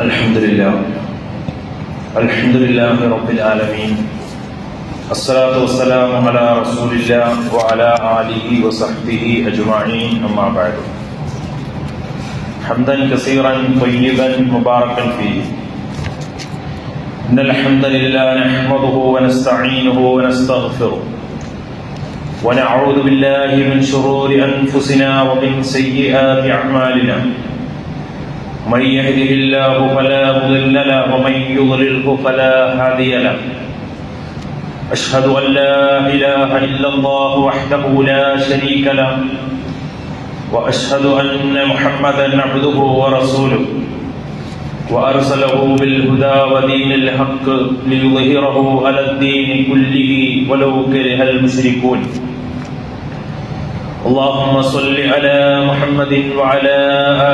الحمد لله رب العالمين. الصلاة والسلام على رسول الله وعلى آله وصحبه أجمعين. أما بعد، حمدا كثيرا طيبا مباركا فيه. إن الحمد لله نحمده ونستعينه ونستغفره ونعوذ بالله من شرور أنفسنا ومن سيئات أعمالنا. من يهده الله فلا مضل له ومن يضلله فلا هادي له. أشهد أن لا إله إلا الله وحده لا شريك له وأشهد أن محمدا عبده ورسوله وأرسله بالهدى ودين الحق ليظهره على الدين كله ولو كره المشركون. اللهم صل على محمد وعلى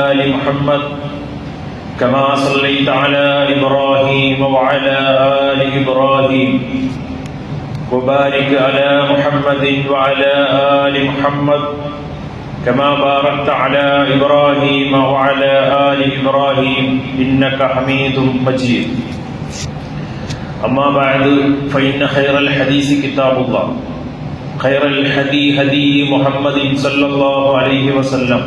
آل محمد كما صليت على إبراهيم وعلى آل إبراهيم وبارك على محمد وعلى آل محمد كما باركت على إبراهيم وعلى آل إبراهيم إنك حميد مجيد. أما بعد، فإن خير الحديث كتاب الله، خير الهدي هدي محمد صلى الله عليه وسلم،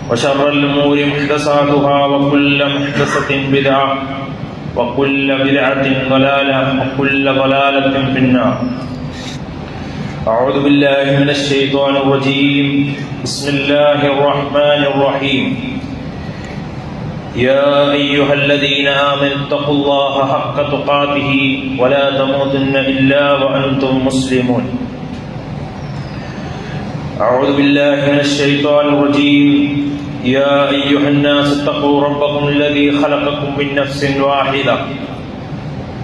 وشر الأمور محدثاتها وكل محدثة بدعة وكل بدعة ضلالة وكل ضلالة في النار. أعوذ بالله من الشيطان الرجيم. بسم الله الرحمن الرحيم. يا أيها الذين آمنوا اتقوا الله حق تقاته ولا تموتن إلا وأنتم مسلمون. أعوذ بالله من الشيطان الرجيم. يا أيها الناس اتقوا ربكم الذي خلقكم من نفس واحدة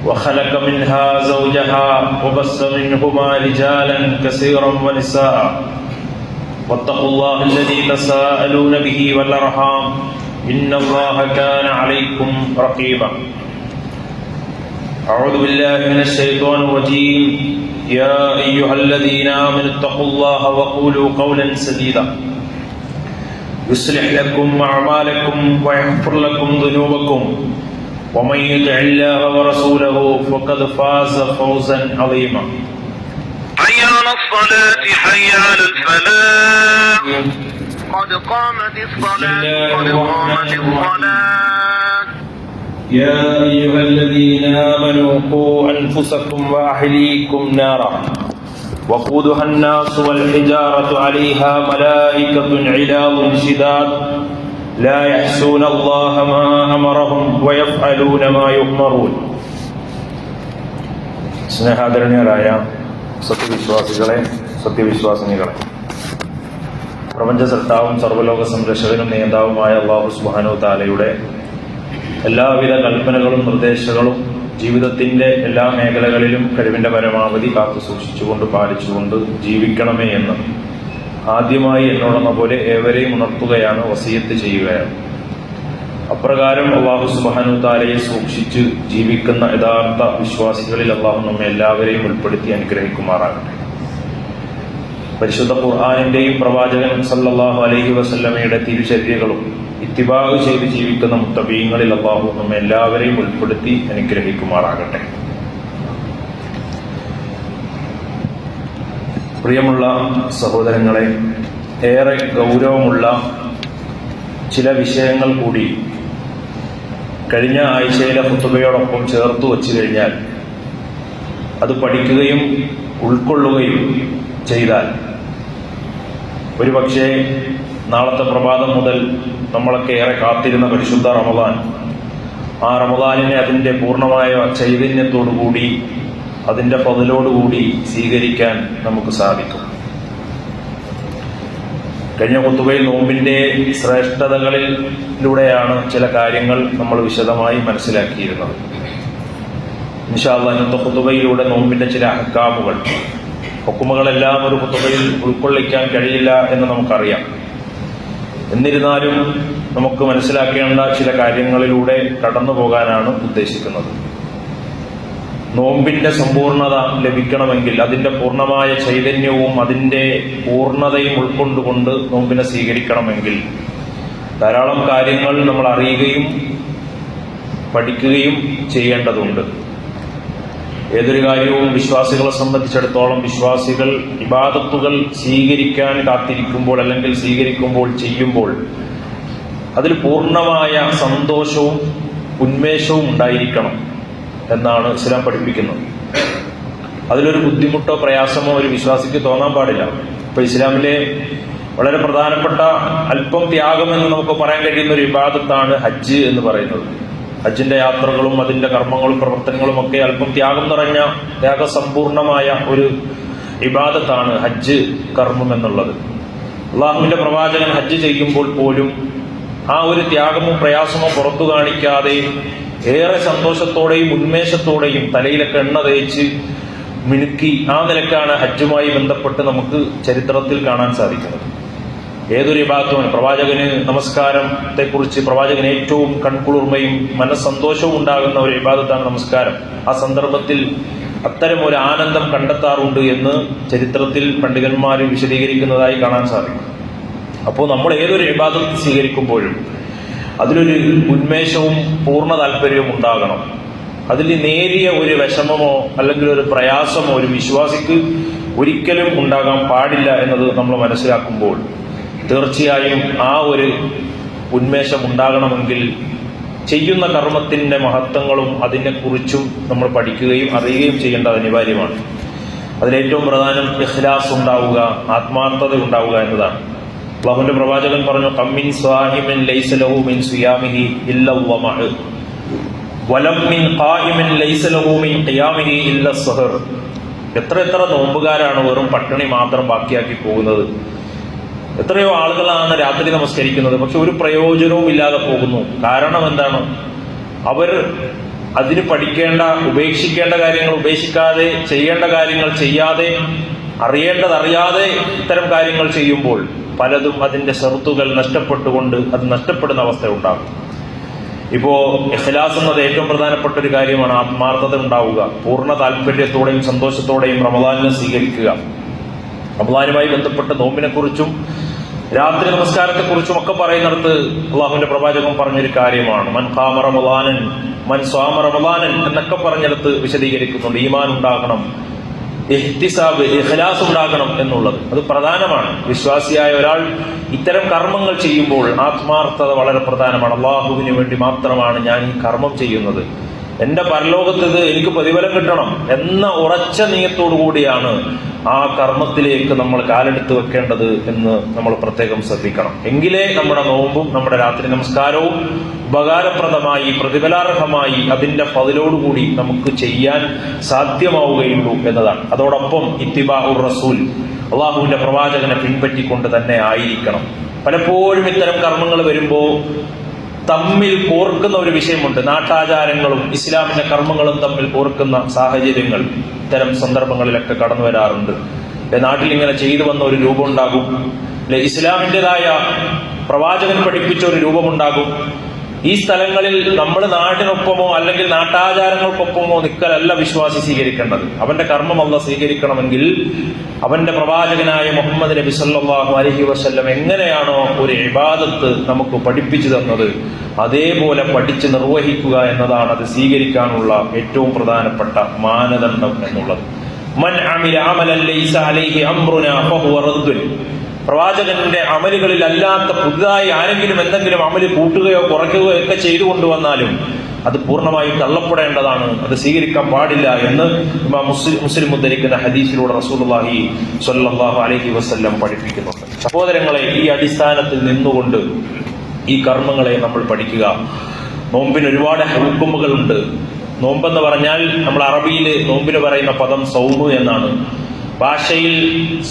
وخلق منها زوجها وبث منهما رجالا كثيرا ونساء واتقوا الله الذي تساءلون به والأرحام إن الله كان عليكم رقيبا. أعوذ بالله من الشيطان الرجيم. يا أيها الذين آمنوا اتقوا الله وقولوا قولا سديدا يصلح لكم أعمالكم ويغفر لكم ذنوبكم ومن يطع الله ورسوله فقد فاز فوزا عظيما. حي على الصلاة حي على الفلاح قد قامت الصلاة قد قامت الصلاة. يا أيها الذين آمنوا قوا أنفسكم وأهليكم نارا وقودها الناس والحجارة عليها ملائكة غلاظ شداد لا يعصون الله ما أمرهم ويفعلون ما يؤمرون. സ്നേഹാദരണീയരായ സത്യവിശ്വാസികളെ, സത്യവിശ്വാസിനികളെ, പ്രപഞ്ച സൃഷ്ടാവും സർവ്വലോക സംരക്ഷകനും നേതാവുമായ അല്ലാഹു സുബ്ഹാനഹു തആലയുടെ എല്ലാവിധ കൽപ്പനകളും നിർദ്ദേശങ്ങളും ജീവിതത്തിന്റെ എല്ലാ മേഖലകളിലും കഴിവിന്റെ പരമാവധി കാത്തു സൂക്ഷിച്ചുകൊണ്ട് പാലിച്ചുകൊണ്ട് ജീവിക്കണമേ എന്ന് ആദ്യമായി എന്നോടെന്ന പോലെ ഏവരെയും ഉണർത്തുകയാണ്, വസിയത്ത് ചെയ്യുകയാണ്. അപ്രകാരം അല്ലാഹു സുബ്ഹാനഹു തആലയെ സൂക്ഷിച്ച് ജീവിക്കുന്ന യഥാർത്ഥ വിശ്വാസികളിൽ അല്ലാഹു നമ്മെ എല്ലാവരെയും ഉൾപ്പെടുത്തി അനുഗ്രഹിക്കുമാറാകട്ടെ. പരിശുദ്ധ ഖുർആനിന്റെയും പ്രവാചകൻ സല്ലല്ലാഹു അലൈഹി വസല്ലമയുടെ തിരുചര്യകളും ഇത്തിബാഅ് ചെയ്ത് ജീവിക്കുന്ന മുത്തബീങ്ങളിൽ അല്ലാഹു നമ്മെ എല്ലാവരെയും ഉൾപ്പെടുത്തി അനുഗ്രഹിക്കുമാറാകട്ടെ. പ്രിയമുള്ള സഹോദരങ്ങളെ, ഏറെ ഗൗരവമുള്ള ചില വിഷയങ്ങൾ കൂടി കഴിഞ്ഞ ആഴ്ചയിലെ ഖുതുബയോടൊപ്പം ചേർത്തു വച്ചു കഴിഞ്ഞാൽ, അത് പഠിക്കുകയും ഉൾക്കൊള്ളുകയും ചെയ്താൽ ഒരുപക്ഷെ നാളത്തെ പ്രഭാതം മുതൽ നമ്മളൊക്കെ ഏറെ കാത്തിരുന്ന പരിശുദ്ധ റമദാൻ, ആ റമദാനിനെ അതിൻ്റെ പൂർണ്ണമായ ചൈതന്യത്തോടുകൂടി അതിൻ്റെ ഫضലോടുകൂടി സ്വീകരിക്കാൻ നമുക്ക് സാധിക്കും. കഴിഞ്ഞ ഖുതുബയിൽ നോമ്പിൻ്റെ ശ്രേഷ്ഠതകളിലൂടെയാണ് ചില കാര്യങ്ങൾ നമ്മൾ വിശദമായി മനസ്സിലാക്കിയിരുന്നത്. ഇൻഷാ അല്ലാഹ് ഇന്നത്തെ ഖുതുബയിലൂടെ നോമ്പിൻ്റെ ചില ഹുക്കുമുകളെല്ലാം ഒരു ഖുതുബയിൽ ഉൾക്കൊള്ളിക്കാൻ കഴിയില്ല എന്ന് നമുക്കറിയാം. എന്നിരുന്നാലും നമുക്ക് മനസ്സിലാക്കേണ്ട ചില കാര്യങ്ങളിലൂടെ കടന്നു പോകാനാണ് ഉദ്ദേശിക്കുന്നത്. നോമ്പിന്റെ സമ്പൂർണത ലഭിക്കണമെങ്കിൽ, അതിന്റെ പൂർണ്ണമായ ചൈതന്യവും അതിന്റെ പൂർണ്ണതയും ഉൾക്കൊണ്ടുകൊണ്ട് നോമ്പിനെ സ്വീകരിക്കണമെങ്കിൽ ധാരാളം കാര്യങ്ങൾ നമ്മൾ അറിയുകയും പഠിക്കുകയും ചെയ്യേണ്ടതുണ്ട്. ഏതൊരു കാര്യവും വിശ്വാസികളെ സംബന്ധിച്ചിടത്തോളം വിശ്വാസികൾ ഇബാദത്തുകൾ സ്വീകരിക്കാൻ കാത്തിരിക്കുമ്പോൾ അല്ലെങ്കിൽ സ്വീകരിക്കുമ്പോൾ ചെയ്യുമ്പോൾ അതിൽ പൂർണ്ണമായ സന്തോഷവും ഉന്മേഷവും ഉണ്ടായിരിക്കണം എന്നാണ് ഇസ്ലാം പഠിപ്പിക്കുന്നത്. അതിലൊരു ബുദ്ധിമുട്ടോ പ്രയാസമോ ഒരു വിശ്വാസിക്ക് തോന്നാൻ പാടില്ല. ഇപ്പൊ ഇസ്ലാമിലെ വളരെ പ്രധാനപ്പെട്ട അല്പം ത്യാഗമെന്ന് നമുക്ക് പറയാൻ കഴിയുന്ന ഒരു ഇബാദത്താണ് ഹജ്ജ് എന്ന് പറയുന്നത്. ഹജ്ജിന്റെ യാത്രകളും അതിന്റെ കർമ്മങ്ങളും പ്രവർത്തനങ്ങളും ഒക്കെ അല്പം ത്യാഗം നിറഞ്ഞ ത്യാഗസമ്പൂർണമായ ഒരു ഇബാദത്താണ് ഹജ്ജ് കർമ്മം എന്നുള്ളത്. അള്ളാഹുവിന്റെ പ്രവാചകൻ ഹജ്ജ് ചെയ്യുമ്പോൾ പോലും ആ ഒരു ത്യാഗമോ പ്രയാസമോ പുറത്തു കാണിക്കാതെ ഏറെ സന്തോഷത്തോടെയും ഉന്മേഷത്തോടെയും തലയിലൊക്കെ എണ്ണ തേച്ച് മിനുക്കി ആ നിലക്കാണ് ഹജ്ജുമായി ബന്ധപ്പെട്ട് നമുക്ക് ചരിത്രത്തിൽ കാണാൻ സാധിക്കുന്നത്. ഏതൊരു ഇബാദത്തുമാണ് പ്രവാചകന് നമസ്കാരത്തെക്കുറിച്ച് പ്രവാചകന് ഏറ്റവും കൺകുളിർമയും മനസ്സന്തോഷവും ഉണ്ടാകുന്ന ഒരു ഇബാദത്താണ് നമസ്കാരം. ആ സന്ദർഭത്തിൽ അത്തരം ഒരു ആനന്ദം കണ്ടെത്താറുണ്ട് എന്ന് ചരിത്രത്തിൽ പണ്ഡിതന്മാർ വിശദീകരിക്കുന്നതായി കാണാൻ സാധിക്കും. അപ്പോൾ നമ്മൾ ഏതൊരു ഇബാദത്ത് സ്വീകരിക്കുമ്പോഴും അതിലൊരു ഉന്മേഷവും പൂർണ്ണ താല്പര്യവും ഉണ്ടാകണം. അതിൽ നേരിയ ഒരു വിഷമമോ അല്ലെങ്കിൽ ഒരു പ്രയാസമോ ഒരു വിശ്വാസിക്ക് ഒരിക്കലും ഉണ്ടാകാൻ പാടില്ല എന്നത് നമ്മൾ മനസ്സിലാക്കുമ്പോൾ തീർച്ചയായും ആ ഒരു ഉന്മേഷം ഉണ്ടാകണമെങ്കിൽ ചെയ്യുന്ന കർമ്മത്തിന്റെ മഹത്വങ്ങളും അതിനെക്കുറിച്ചും നമ്മൾ പഠിക്കുകയും അറിയുകയും ചെയ്യേണ്ടത് അനിവാര്യമാണ്. അതിലേറ്റവും പ്രധാനം ഇഖ്ലാസ് ഉണ്ടാവുക, ആത്മാർത്ഥത ഉണ്ടാവുക എന്നതാണ്. അല്ലാഹുവിന്റെ പ്രവാചകൻ പറഞ്ഞു, ഖമ്മിൻ സ്വാഹിമിൻ ലൈസ ലഹു മിൻ സിയാമിഹി ഇല്ല വമഅ വലം മിൻ ഖായിമിൻ ലൈസ ലഹു മിൻ ഖിയാമിഹി ഇല്ല സഹർ. എത്ര നോമ്പുകാരാണ് വെറും പട്ടിണി മാത്രം ബാക്കിയാക്കി പോകുന്നത്. എത്രയോ ആളുകളാണ് രാത്രി നമസ്കരിക്കുന്നത്, പക്ഷെ ഒരു പ്രയോജനവും ഇല്ലാതെ പോകുന്നു. കാരണം എന്താണ്? അവർ അതിന് പഠിക്കേണ്ട, ഉപേക്ഷിക്കേണ്ട കാര്യങ്ങൾ ഉപേക്ഷിക്കാതെ, ചെയ്യേണ്ട കാര്യങ്ങൾ ചെയ്യാതെ, അറിയേണ്ടതറിയാതെ ഇത്തരം കാര്യങ്ങൾ ചെയ്യുമ്പോൾ പലതും അതിന്റെ ഷർത്തുകൾ നഷ്ടപ്പെട്ടുകൊണ്ട് അത് നഷ്ടപ്പെടുന്ന അവസ്ഥ ഉണ്ടാകും. ഇപ്പോ ഇഖ്ലാസ് എന്നത് ഏറ്റവും പ്രധാനപ്പെട്ട ഒരു കാര്യമാണ്. ആത്മാർത്ഥത ഉണ്ടാവുക, പൂർണ്ണ താല്പര്യത്തോടെയും സന്തോഷത്തോടെയും റമദാനിനെ സ്വീകരിക്കുക. റമദാനുമായി ബന്ധപ്പെട്ട് നോമ്പിനെ കുറിച്ചും രാത്രി നമസ്കാരത്തെക്കുറിച്ചും ഒക്കെ പറയുന്നിടത്ത് അള്ളാഹുവിന്റെ പ്രവാചകൻ പറഞ്ഞൊരു കാര്യമാണ് മൻ ഖാമ റമദാനൻ മൻ സ്വാമ റമദാനൻ എന്നൊക്കെ പറഞ്ഞിടത്ത് വിശദീകരിക്കുന്നുണ്ട്. ഈമാൻ ഉണ്ടാകണം, ഇഹ്തിസാബ്, ഇഖ്ലാസ് ഉണ്ടാകണം എന്നുള്ളത് അത് പ്രധാനമാണ്. വിശ്വാസിയായ ഒരാൾ ഇത്തരം കർമ്മങ്ങൾ ചെയ്യുമ്പോൾ ആത്മാർത്ഥത വളരെ പ്രധാനമാണ്. അള്ളാഹുവിന് വേണ്ടി മാത്രമാണ് ഞാൻ ഈ കർമ്മം ചെയ്യുന്നത്, എന്റെ പരലോകത്ത് ഇത് എനിക്ക് പ്രതിഫലം കിട്ടണം എന്ന ഉറച്ച നീയത്തോടു കൂടിയാണ് ആ കർമ്മത്തിലേക്ക് നമ്മൾ കാലെടുത്ത് വെക്കേണ്ടത് എന്ന് നമ്മൾ പ്രത്യേകം ശ്രദ്ധിക്കണം. എങ്കിലേ നമ്മുടെ നോമ്പും നമ്മുടെ രാത്രി നമസ്കാരവും ഉപകാരപ്രദമായി പ്രതിഫലാർഹമായി അതിന്റെ ഫളിലോടുകൂടി നമുക്ക് ചെയ്യാൻ സാധ്യമാവുകയുള്ളൂ എന്നതാണ്. അതോടൊപ്പം ഇത്തിബാഉർ റസൂൽ, അള്ളാഹുവിന്റെ പ്രവാചകനെ പിൻപറ്റിക്കൊണ്ട് തന്നെ ആയിരിക്കണം. പലപ്പോഴും ഇത്തരം കർമ്മങ്ങൾ വരുമ്പോൾ തമ്മിൽ കോർക്കുന്ന ഒരു വിഷയമുണ്ട്. നാട്ടാചാരങ്ങളും ഇസ്ലാമിന്റെ കർമ്മങ്ങളും തമ്മിൽ കോർക്കുന്ന സാഹചര്യങ്ങൾ ഇത്തരം സന്ദർഭങ്ങളിലൊക്കെ കടന്നു വരാറുണ്ട്. നാട്ടിൽ ഇങ്ങനെ ചെയ്തു വന്ന ഒരു രൂപം ഉണ്ടാകും, ഇസ്ലാമിൻ്റെതായ പ്രവാചകൻ പഠിപ്പിച്ച ഒരു രൂപമുണ്ടാകും. ഈ സ്ഥലങ്ങളിൽ നമ്മൾ നാടിനൊപ്പമോ അല്ലെങ്കിൽ നാട്ടാചാരങ്ങൾക്കൊപ്പമോ നിൽക്കലല്ല വിശ്വാസി സ്വീകരിക്കേണ്ടത്. അവന്റെ കർമ്മം അല്ലാഹ് സ്വീകരിക്കണമെങ്കിൽ അവന്റെ പ്രവാചകനായ മുഹമ്മദ് നബി സല്ലല്ലാഹു അലൈഹി വസല്ലം എങ്ങനെയാണോ ഒരു ഇബാദത്ത് നമുക്ക് പഠിപ്പിച്ചു തന്നത് അതേപോലെ പഠിച്ച് നിർവഹിക്കുക എന്നതാണ് അത് സ്വീകരിക്കാനുള്ള ഏറ്റവും പ്രധാനപ്പെട്ട മാനദണ്ഡം എന്നുള്ളത്. മൻ അമില അമലൻ ലൈസ അലൈഹി അംറുനാ ഫഹുവ റദ്ദുൻ. പ്രവാചകന്റെ അമലുകളിൽ അല്ലാത്ത പുതുതായി ആരെങ്കിലും എന്തെങ്കിലും അമല് കൂട്ടുകയോ കുറയ്ക്കുകയോ ഒക്കെ ചെയ്തു കൊണ്ടുവന്നാലും അത് പൂർണ്ണമായും തള്ളപ്പെടേണ്ടതാണ്, അത് സ്വീകരിക്കാൻ പാടില്ല എന്ന് ഇമാം മുസ്ലിം ഉദ്ധരിക്കുന്ന ഹദീസിലൂടെ റസൂലുള്ളാഹി സ്വല്ലല്ലാഹു അലൈഹി വസല്ലം പഠിപ്പിക്കുന്നുണ്ട്. സഹോദരങ്ങളെ, ഈ അടിസ്ഥാനത്തിൽ നിന്നുകൊണ്ട് ഈ കർമ്മങ്ങളെ നമ്മൾ പഠിക്കുക. നോമ്പിന് ഒരുപാട് ഹുക്കുമുകളുണ്ട്. നോമ്പെന്ന് പറഞ്ഞാൽ നമ്മൾ അറബിയിൽ നോമ്പിന് പറയുന്ന പദം സൗമ് എന്നാണ്. ഭാഷയിൽ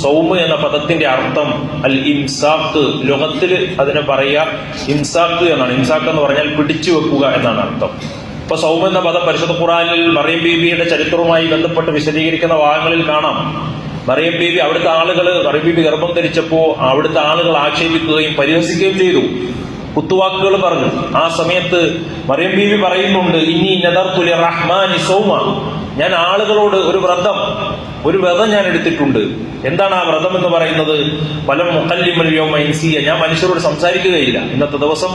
സൗമ് എന്ന പദത്തിന്റെ അർത്ഥം അൽ ഇംസാഖ്, ലോകത്തിൽ അതിനെ പറയുക ഇംസാഖ് എന്നാണ്. ഇംസാഖ് എന്ന് പറഞ്ഞാൽ പിടിച്ചു വെക്കുക എന്നാണ് അർത്ഥം. ഇപ്പൊ സൗമ് എന്ന പദം പരിശുദ്ധ ഖുർആനിൽ മറിയം ബീബിയുടെ ചരിത്രവുമായി ബന്ധപ്പെട്ട് വിശദീകരിക്കുന്ന ഭാഗങ്ങളിൽ കാണാം. മറിയം ബീബി മറിയം ബീബി ഗർഭം ധരിച്ചപ്പോ അവിടുത്തെ ആളുകൾ ആക്ഷേപിക്കുകയും പരിഹസിക്കുകയും ചെയ്തു, കുത്തുവാക്കുകൾ പറഞ്ഞു. ആ സമയത്ത് മറിയം ബീബി പറയുന്നുണ്ട്, ഇനി നദർതു ലിർറഹ്മാനി സൗമ, ഞാൻ ആളുകളോട് ഒരു വ്രതം ഞാൻ എടുത്തിട്ടുണ്ട്. എന്താണ് ആ വ്രതം എന്ന് പറയുന്നത്? ഫലം മുഖല്ലിമൽ യൗമ ഇൻസിയ, ഞാൻ മനുഷ്യരോട് സംസാരിക്കുകയില്ല. ഇന്നത്തെ ദിവസം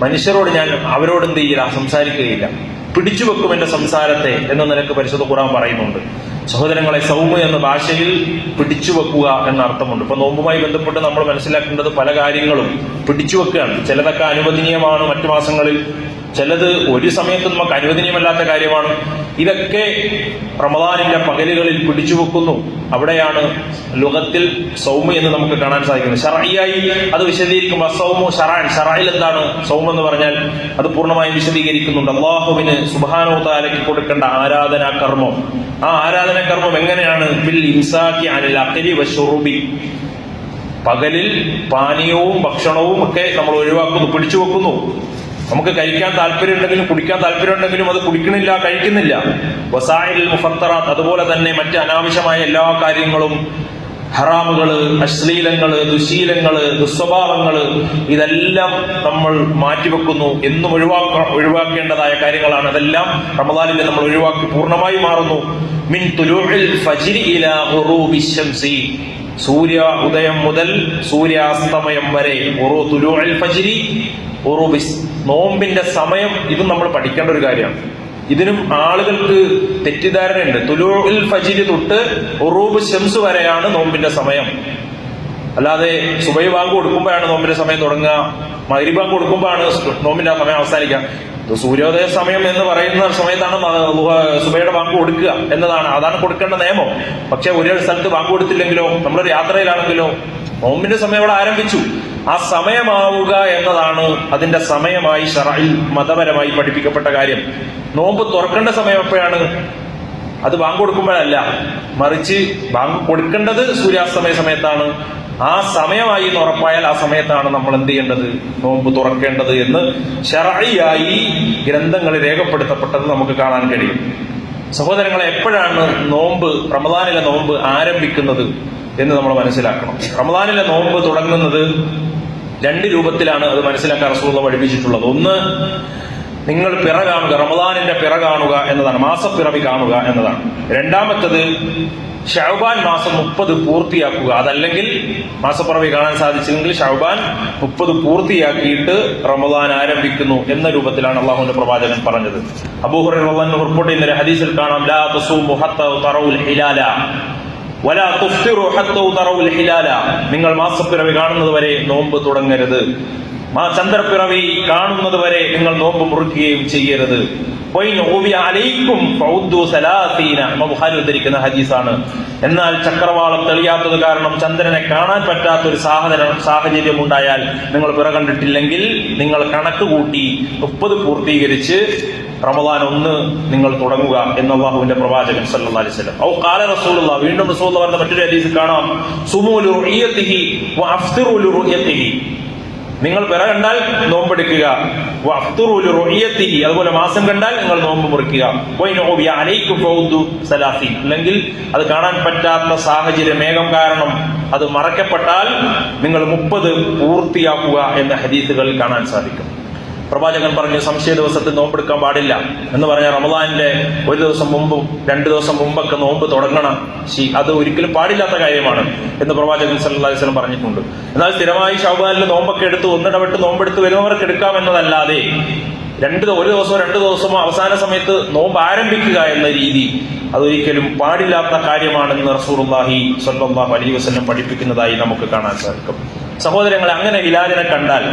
മനുഷ്യരോട് ഞാൻ അവരോട് എന്ത് ചെയ്യില്ല, സംസാരിക്കുകയില്ല, പിടിച്ചു വെക്കും എന്റെ സംസാരത്തെ എന്ന നിലക്ക് പരിശുദ്ധ ഖുർആൻ പറയുന്നുണ്ട്. സഹോദരങ്ങളെ, സൗമ് എന്ന ഭാഷയിൽ പിടിച്ചു വെക്കുക എന്ന അർത്ഥമുണ്ട്. ഇപ്പൊ നോമ്പുമായി ബന്ധപ്പെട്ട് നമ്മൾ മനസ്സിലാക്കേണ്ടത് പല കാര്യങ്ങളും പിടിച്ചു വെക്കുകയാണ്. ചിലതൊക്കെ അനുവദനീയമാണ് മറ്റു മാസങ്ങളിൽ, ചിലത് ഒരു സമയത്ത് നമുക്ക് അനുവദനീയമല്ലാത്ത കാര്യമാണ്. ഇതൊക്കെ റമദാനിന്റെ പകലുകളിൽ പിടിച്ചു വെക്കുന്നു. അവിടെയാണ് ലുഗത്തിൽ സൗമ് എന്ന് നമുക്ക് കാണാൻ സാധിക്കുന്നത്. ശർഈയായി അത് വിശദീകരിക്കുമ്പോൾ സൗമു ശർഅൻ, ശർഇൽ എന്താണ് സൗമ് എന്ന് പറഞ്ഞാൽ അത് പൂർണ്ണമായും വിശദീകരിക്കുന്നുണ്ട്. അല്ലാഹുവിന് സുബ്ഹാനഹു വ തആലയ്ക്ക് കൊടുക്കേണ്ട ആരാധനാ കർമ്മം. ആ ആരാധനാ കർമ്മം എങ്ങനെയാണ്? ബിൽ ഇംസാകി അനിൽ അഖ്ലി വശുറുബി, പകലിൽ പാനീയവും ഭക്ഷണവും ഒക്കെ നമ്മൾ ഒഴിവാക്കുന്നു, പിടിച്ചു വെക്കുന്നു. നമുക്ക് കഴിക്കാൻ താല്പര്യം ഉണ്ടെങ്കിലും കുടിക്കാൻ താല്പര്യം ഉണ്ടെങ്കിലും അത് കുടിക്കണില്ല, കഴിക്കുന്നില്ല. വസാഇൽ മുഫത്തറാത്ത്, അതുപോലെ തന്നെ മറ്റ് അനാവശ്യമായ എല്ലാ കാര്യങ്ങളും, ഹറാമുകള്, അശ്ലീലങ്ങള്, ദുശീലങ്ങള്, ദുസ്വഭാവങ്ങള്, ഇതെല്ലാം നമ്മൾ മാറ്റിവെക്കുന്നു. എന്നും ഒഴിവാക്കേണ്ടതായ കാര്യങ്ങളാണ്. അതെല്ലാം റമദാനിൽ നമ്മൾ ഒഴിവാക്കി പൂർണ്ണമായി മാറുന്നു. മിൻ തുലൂഇൽ ഫജ്രി ഇലാ ഗുറൂബി ശംസി, സൂര്യ ഉദയം മുതൽ സൂര്യാസ്തമയം വരെ. തുലൂഉൽ ഫജ്രി ഉറൂബിസ്, നോമ്പിന്റെ സമയം. ഇതും നമ്മൾ പഠിക്കേണ്ട ഒരു കാര്യമാണ്. ഇതിനും ആളുകൾക്ക് തെറ്റിദ്ധാരണയുണ്ട്. തുലൂഉൽ ഫജ്രി തൊട്ട് ഉറൂബ് ശംസ് വരെയാണ് നോമ്പിന്റെ സമയം. അല്ലാതെ സുബഹി ബാങ്ക് കൊടുക്കുമ്പോഴാണ് നോമ്പിന്റെ സമയം തുടങ്ങുക, മഗ്രിബ് ബാങ്ക് കൊടുക്കുമ്പോഴാണ് നോമ്പിന്റെ സമയം അവസാനിക്കുക. സൂര്യോദയ സമയം എന്ന് പറയുന്ന സമയത്താണ് സുബഹിയുടെ ബാങ്ക് കൊടുക്കുക എന്നതാണ്, അതാണ് കൊടുക്കേണ്ട നിയമം. പക്ഷെ ഒരു സ്ഥലത്ത് ബാങ്ക് കൊടുത്തില്ലെങ്കിലോ, നമ്മളൊരു യാത്രയിലാണെങ്കിലോ നോമ്പിന്റെ സമയം അവിടെ ആരംഭിച്ചു. ആ സമയമാവുക എന്നതാണ് അതിന്റെ സമയമായി ശർഇൽ മതപരമായി പഠിപ്പിക്കപ്പെട്ട കാര്യം. നോമ്പ് തുറക്കേണ്ട സമയം എപ്പോഴാണ്? അത് ബാങ്ക് കൊടുക്കുമ്പോഴല്ല, മറിച്ച് ബാങ്ക് കൊടുക്കേണ്ടത് സൂര്യാസ്തമയ സമയത്താണ്. ആ സമയമായി എന്ന് ഉറപ്പായാൽ ആ സമയത്താണ് നമ്മൾ എന്ത് ചെയ്യേണ്ടത്? നോമ്പ് തുറക്കേണ്ടത് എന്ന് ശർഇയായി ഗ്രന്ഥങ്ങളിൽ രേഖപ്പെടുത്തപ്പെട്ടത് നമുക്ക് കാണാൻ കഴിയും. സഹോദരങ്ങളെ, എപ്പോഴാണ് നോമ്പ്, റമദാനിലെ നോമ്പ് ആരംഭിക്കുന്നത് എന്ന് നമ്മൾ മനസ്സിലാക്കണം. റമദാനിലെ നോമ്പ് തുടങ്ങുന്നത് രണ്ട് രൂപത്തിലാണ്. അത് മനസ്സിലാക്കാൻ റസൂലുള്ളാഹി പഠിപ്പിച്ചിട്ടുള്ളത്. ഒന്ന്, നിങ്ങൾ പിറ കാണുക, റമദാനിന്റെ പിറ കാണുക എന്നതാണ്, മാസപ്പിറവി കാണുക എന്നതാണ്. രണ്ടാമത്തത് ശഅബാൻ മാസം 30 പൂർത്തിയാക്കുക. അതല്ലെങ്കിൽ മാസപ്പിറവി കാണാൻ സാധിച്ചില്ലെങ്കിൽ ശഅബാൻ 30 പൂർത്തിയാക്കിയിട്ട് റമദാൻ ആരംഭിക്കുന്നു എന്ന രൂപത്തിലാണ് അള്ളാഹുവിന്റെ പ്രവാചകൻ പറഞ്ഞത്. അബൂ ഹുറൈറ റളിയല്ലാഹു അൻഹു റിപ്പോർട്ട് ചെയ്യുന്ന ഹദീസിൽ കാണാം, ലാ തസൂമു ഹത്താ തറൗൽ ഹിലാല വലാ തുഫ്തിറു ഹത്താ തറൗൽ ഹിലാല, നിങ്ങൾ മാസപ്പിറവി കാണുന്നത് വരെ നോമ്പ് തുടങ്ങരുത്, ചന്ദ്രപ്പിറവി കാണുന്നത് വരെ നിങ്ങൾ നോമ്പ് മുറിക്കുകയും ചെയ്യരുത്. ഉദ്ധരിക്കുന്ന ഹദീസാണ്. എന്നാൽ ചക്രവാളം തെളിയാത്തത് കാരണം ചന്ദ്രനെ കാണാൻ പറ്റാത്ത ഒരു സാഹചര്യം ഉണ്ടായാൽ, നിങ്ങൾ പിറ കണ്ടിട്ടില്ലെങ്കിൽ നിങ്ങൾ കണക്ക് കൂട്ടി 30 പൂർത്തീകരിച്ച് റമദാൻ 1 നിങ്ങൾ തുടങ്ങുക എന്ന് അല്ലാഹുവിന്റെ പ്രവാചകൻ സല്ലല്ലാഹു അലൈഹി വസല്ലം. ഔ ഖാല റസൂലുള്ളാഹ്, വീണ്ടും റസൂലുള്ളാഹി പറഞ്ഞ മറ്റൊരു ഹദീസിൽ കാണാം, സുമൂ ലിറുയതിഹി വഅഫ്തിറു ലിറുയതിഹി, നിങ്ങൾ പിറ കണ്ടാൽ നോമ്പെടുക്കുക, വഅഫ്തിറു ലിറുയതിഹി, അതുപോലെ മാസം കണ്ടാൽ നിങ്ങൾ നോമ്പ് മുറിക്കുക. വൈനഉബിയ അലൈക്കും ഫൗദു സലാസി, അല്ലെങ്കിൽ അത് കാണാൻ പറ്റാത്ത സാഹചര്യം, മേഘം കാരണം അത് മറക്കപ്പെട്ടാൽ നിങ്ങൾ 30 പൂർത്തിയാക്കുക എന്ന ഹദീസുകളിൽ കാണാൻ സാധിക്കും. പ്രവാചകൻ പറഞ്ഞു, സംശയ ദിവസത്തിൽ നോമ്പെടുക്കാൻ പാടില്ല എന്ന് പറഞ്ഞാൽ റമദാനിന്റെ 1 ദിവസം മുമ്പും 2 ദിവസം മുമ്പൊക്കെ നോമ്പ് തുടങ്ങണം. അത് ഒരിക്കലും പാടില്ലാത്ത കാര്യമാണ് എന്ന് പ്രവാചകൻ സല്ലല്ലാഹു അലൈഹി വസല്ലം പറഞ്ഞിട്ടുണ്ട്. എന്നാൽ സ്ഥിരമായി ശഅബാനിൽ നോമ്പൊക്കെ എടുത്ത് ഒന്നിടവിട്ട് നോമ്പെടുത്ത് വരുന്നവർക്ക് എടുക്കാമെന്നതല്ലാതെ 1 ദിവസമോ 2 ദിവസമോ അവസാന സമയത്ത് നോമ്പ് ആരംഭിക്കുക എന്ന രീതി അതൊരിക്കലും പാടില്ലാത്ത കാര്യമാണെന്ന് റസൂലുള്ളാഹി സ്വല്ലല്ലാഹു അലൈഹി വസല്ലം പഠിപ്പിക്കുന്നതായി നമുക്ക് കാണാൻ സാധിക്കും. സഹോദരങ്ങളെ, അങ്ങനെ ഹിലാലിനെ കണ്ടാൽ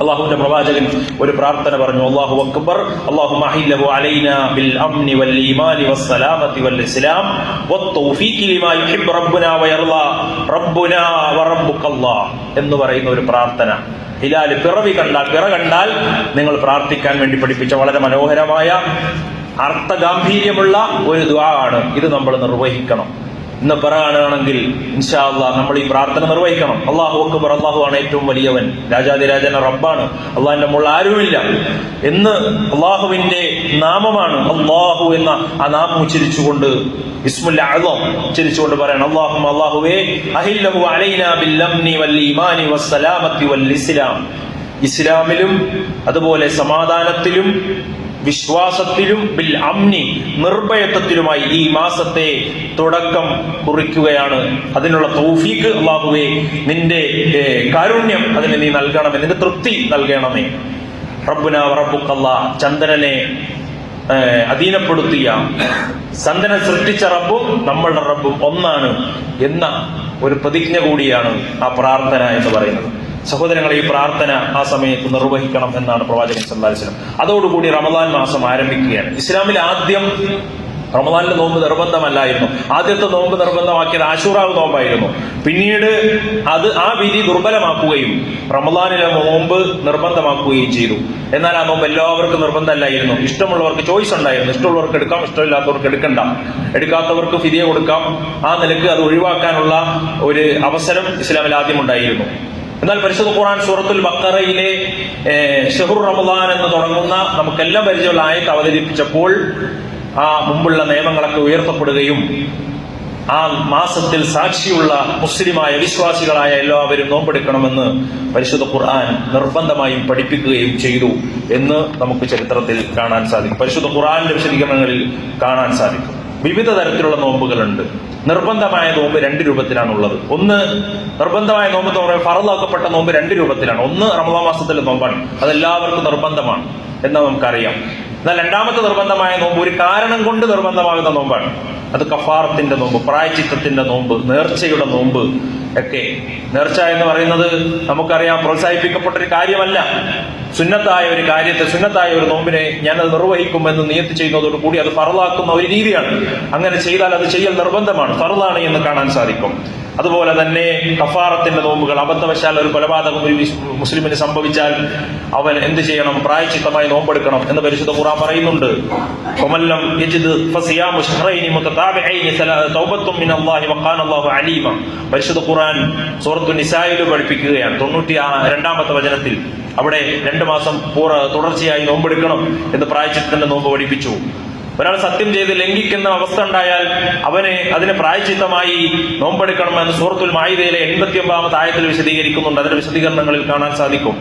അല്ലാഹുവിന്റെ പ്രവാചകൻ ഒരു പ്രാർത്ഥന പറഞ്ഞു, അല്ലാഹു അക്ബർ, അല്ലാഹുമ്മ അഹില്ലഹു അലൈനാ ബിൽ അംനി വൽ ഈമാനി വസ്സലാമത്തി വൽ ഇസ്ലാം വത്തൗഫീഖി ലിമാ യുഹിബ്ബു റബ്ബുനാ വയർളാ റബ്ബുനാ വറബ്ബുകല്ലാഹ് എന്ന് പറയുന്ന ഒരു പ്രാർത്ഥന. ഹിലാൽ പിറ കണ്ടാൽ നിങ്ങൾ പ്രാർത്ഥിക്കാൻ വേണ്ടി പഠിപ്പിച്ച വളരെ മനോഹരമായ അർത്ഥഗാംഭീര്യമുള്ള ഒരു ദുആ ആണ്. ഇത് നമ്മൾ നിർവഹിക്കണം. ഇന്ന് പറയുകയാണെങ്കിൽ ഇൻഷാ അല്ലാഹ് നമ്മൾ ഈ പ്രാർത്ഥന നിർവഹിക്കണം. അല്ലാഹു അക്ബർ, അല്ലാഹു ആണ് ഏറ്റവും വലിയവൻ, രാജാതിരാജന റബ്ബാണ്, അള്ളാഹിന്റെ മുകളിൽ ആരുമില്ല എന്ന് അള്ളാഹുവിന്റെ നാമമാണ്. അല്ലാഹു എന്ന ആ നാമം ഉച്ചരിച്ചുകൊണ്ട്, ഇസ്മുൽ അഅ്ളം ഉച്ചരിച്ചുകൊണ്ട് പറയണം, അല്ലാഹുമ്മ, അല്ലാഹുവേ, അഹില്ലഹു അലൈനാ ബിൽ അംനി വൽ ഈമാനി വസ്സലാമത്തി വൽ ഇസ്ലാം, ഇസ്ലാമിലും അതുപോലെ സമാധാനത്തിലും വിശ്വാസത്തിലും ബിൽ അംനി നിർഭയത്വത്തിലുമായി ഈ മാസത്തെ തുടക്കം കുറിക്കുകയാണ്. അതിനുള്ള തൗഫീഖ് അല്ലാഹുവേ, നിന്റെ കാരുണ്യം അതിന് നീ നൽകണമേ, നിന്റെ തൃപ്തി നൽകണമേ. റബ്ബുന റബ്ബുക്കല്ലാഹ്, ചന്ദ്രനെ അധീനപ്പെടുത്തിയ, ചന്ദ്രനെ സൃഷ്ടിച്ച റബ്ബും നമ്മളുടെ റബ്ബും ഒന്നാണ് എന്ന ഒരു പ്രതിജ്ഞ കൂടിയാണ് ആ പ്രാർത്ഥന എന്ന് പറയുന്നത്. സഹോദരങ്ങളെ, ഈ പ്രാർത്ഥന ആ സമയത്ത് നിർവഹിക്കണം എന്നാണ് പ്രവാചകൻ സല്ലല്ലാഹു അലൈഹി വസല്ലം. അതോടുകൂടി റമദാൻ മാസം ആരംഭിക്കുകയാണ്. ഇസ്ലാമിൽ ആദ്യം റമദാനിലെ നോമ്പ് നിർബന്ധമല്ലായിരുന്നു. ആദ്യത്തെ നോമ്പ് നിർബന്ധമാക്കിയത് ആശൂറാവ് നോമ്പായിരുന്നു. പിന്നീട് ആ വിധി ദുർബലമാക്കുകയും റമദാനിലെ നോമ്പ് നിർബന്ധമാക്കുകയും ചെയ്തു. എന്നാൽ ആ നോമ്പ് എല്ലാവർക്കും നിർബന്ധമല്ലായിരുന്നു. ഇഷ്ടമുള്ളവർക്ക് ചോയ്സ് ഉണ്ടായിരുന്നു. ഇഷ്ടമുള്ളവർക്ക് എടുക്കാം, ഇഷ്ടമില്ലാത്തവർക്ക് എടുക്കണ്ട. എടുക്കാത്തവർക്ക് ഫിദിയ കൊടുക്കാം. ആ നിലക്ക് അത് ഒഴിവാക്കാനുള്ള ഒരു അവസരം ഇസ്ലാമിൽ ആദ്യം ഉണ്ടായിരുന്നു. എന്നാൽ പരിശുദ്ധ ഖുർആൻ സൂറത്തുൽ ബഖറയിലെ ഷഹ്റു റമദാൻ എന്ന് തുടങ്ങുന്ന നമുക്കെല്ലാം പരിചയമുള്ള ആയത്ത് അവതരിപ്പിച്ചപ്പോൾ ആ മുമ്പുള്ള നിയമങ്ങളൊക്കെ ഉയർത്തപ്പെടുകയും ആ മാസത്തിൽ സാക്ഷിയുള്ള മുസ്ലിമായ വിശ്വാസികളായ എല്ലാവരും നോമ്പെടുക്കണമെന്ന് പരിശുദ്ധ ഖുർആൻ നിർബന്ധമായും പഠിപ്പിക്കുകയും ചെയ്തു എന്ന് നമുക്ക് ചരിത്രത്തിൽ കാണാൻ സാധിക്കും. പരിശുദ്ധ ഖുർആനിന്റെ വിശദീകരണങ്ങളിൽ കാണാൻ സാധിക്കും. വിവിധ തരത്തിലുള്ള നോമ്പുകളുണ്ട്. നിർബന്ധമായ നോമ്പ് രണ്ട് രൂപത്തിലാണുള്ളത്. ഒന്ന് നിർബന്ധമായ നോമ്പ് എന്ന് പറയുമ്പോൾ ഫറളാക്കപ്പെട്ട നോമ്പ് രണ്ട് രൂപത്തിലാണ്. ഒന്ന് റമദാൻ മാസത്തിലെ നോമ്പാണ്, അതെല്ലാവർക്കും നിർബന്ധമാണ് എന്ന് നമുക്കറിയാം. എന്നാൽ രണ്ടാമത്തെ നിർബന്ധമായ നോമ്പ് ഒരു കാരണം കൊണ്ട് നിർബന്ധമാകുന്ന നോമ്പാണ്. അത് കഫാറത്തിന്റെ നോമ്പ്, പ്രായശ്ചിത്തത്തിന്റെ നോമ്പ്, നേർച്ചയുടെ നോമ്പ് ഒക്കെ. നേർച്ച എന്ന് പറയുന്നത് നമുക്കറിയാം പ്രോത്സാഹിപ്പിക്കപ്പെട്ടൊരു കാര്യമല്ല. സുന്നത്തായ ഒരു കാര്യത്തെ, സുന്നത്തായ ഒരു നോമ്പിനെ ഞാനത് നിർവഹിക്കുമെന്ന് നിയത്ത് ചെയ്യുന്നതോടുകൂടി അത് ഫറളാക്കുന്ന ഒരു രീതിയാണ്. അങ്ങനെ ചെയ്താൽ അത് ചെയ്യൽ നിർബന്ധമാണ്, ഫറളാണ് എന്ന് കാണാൻ സാധിക്കും. അതുപോലെ തന്നെ കഫാറത്തിന്റെ നോമ്പുകൾ, അബദ്ധവശാൽ ഒരു കൊലപാതകം ഒരു മുസ്ലിമിന് സംഭവിച്ചാൽ അവൻ എന്ത് ചെയ്യണം? പ്രായശ്ചിത്തമായി നോമ്പെടുക്കണം എന്ന് പരിശുദ്ധ ഖുർആൻ പറയുന്നുണ്ട്. പരിശുദ്ധ ഖുർആൻ സൂറത്തുൻ നിസായിൽ പഠിപ്പിക്കുകയാണ് 92-ാമത്തെ വചനത്തിൽ. അവിടെ 2 മാസം തുടർച്ചയായി നോമ്പെടുക്കണം എന്ന് പ്രായശ്ചിത്തത്തിന്റെ നോമ്പ് പഠിപ്പിച്ചു. ഒരാൾ സത്യം ചെയ്ത് ലംഘിക്കുന്ന അവസ്ഥ ഉണ്ടായാൽ അതിന് പ്രായശ്ചിത്തമായി നോമ്പെടുക്കണമെന്ന് സൂറത്തുൽ മാഇദയിലെ 89-ാമത്തെ ആയത്തിൽ വിശദീകരിക്കുന്നുണ്ട്. അതിന്റെ വിശദീകരണങ്ങളിൽ കാണാൻ സാധിക്കും.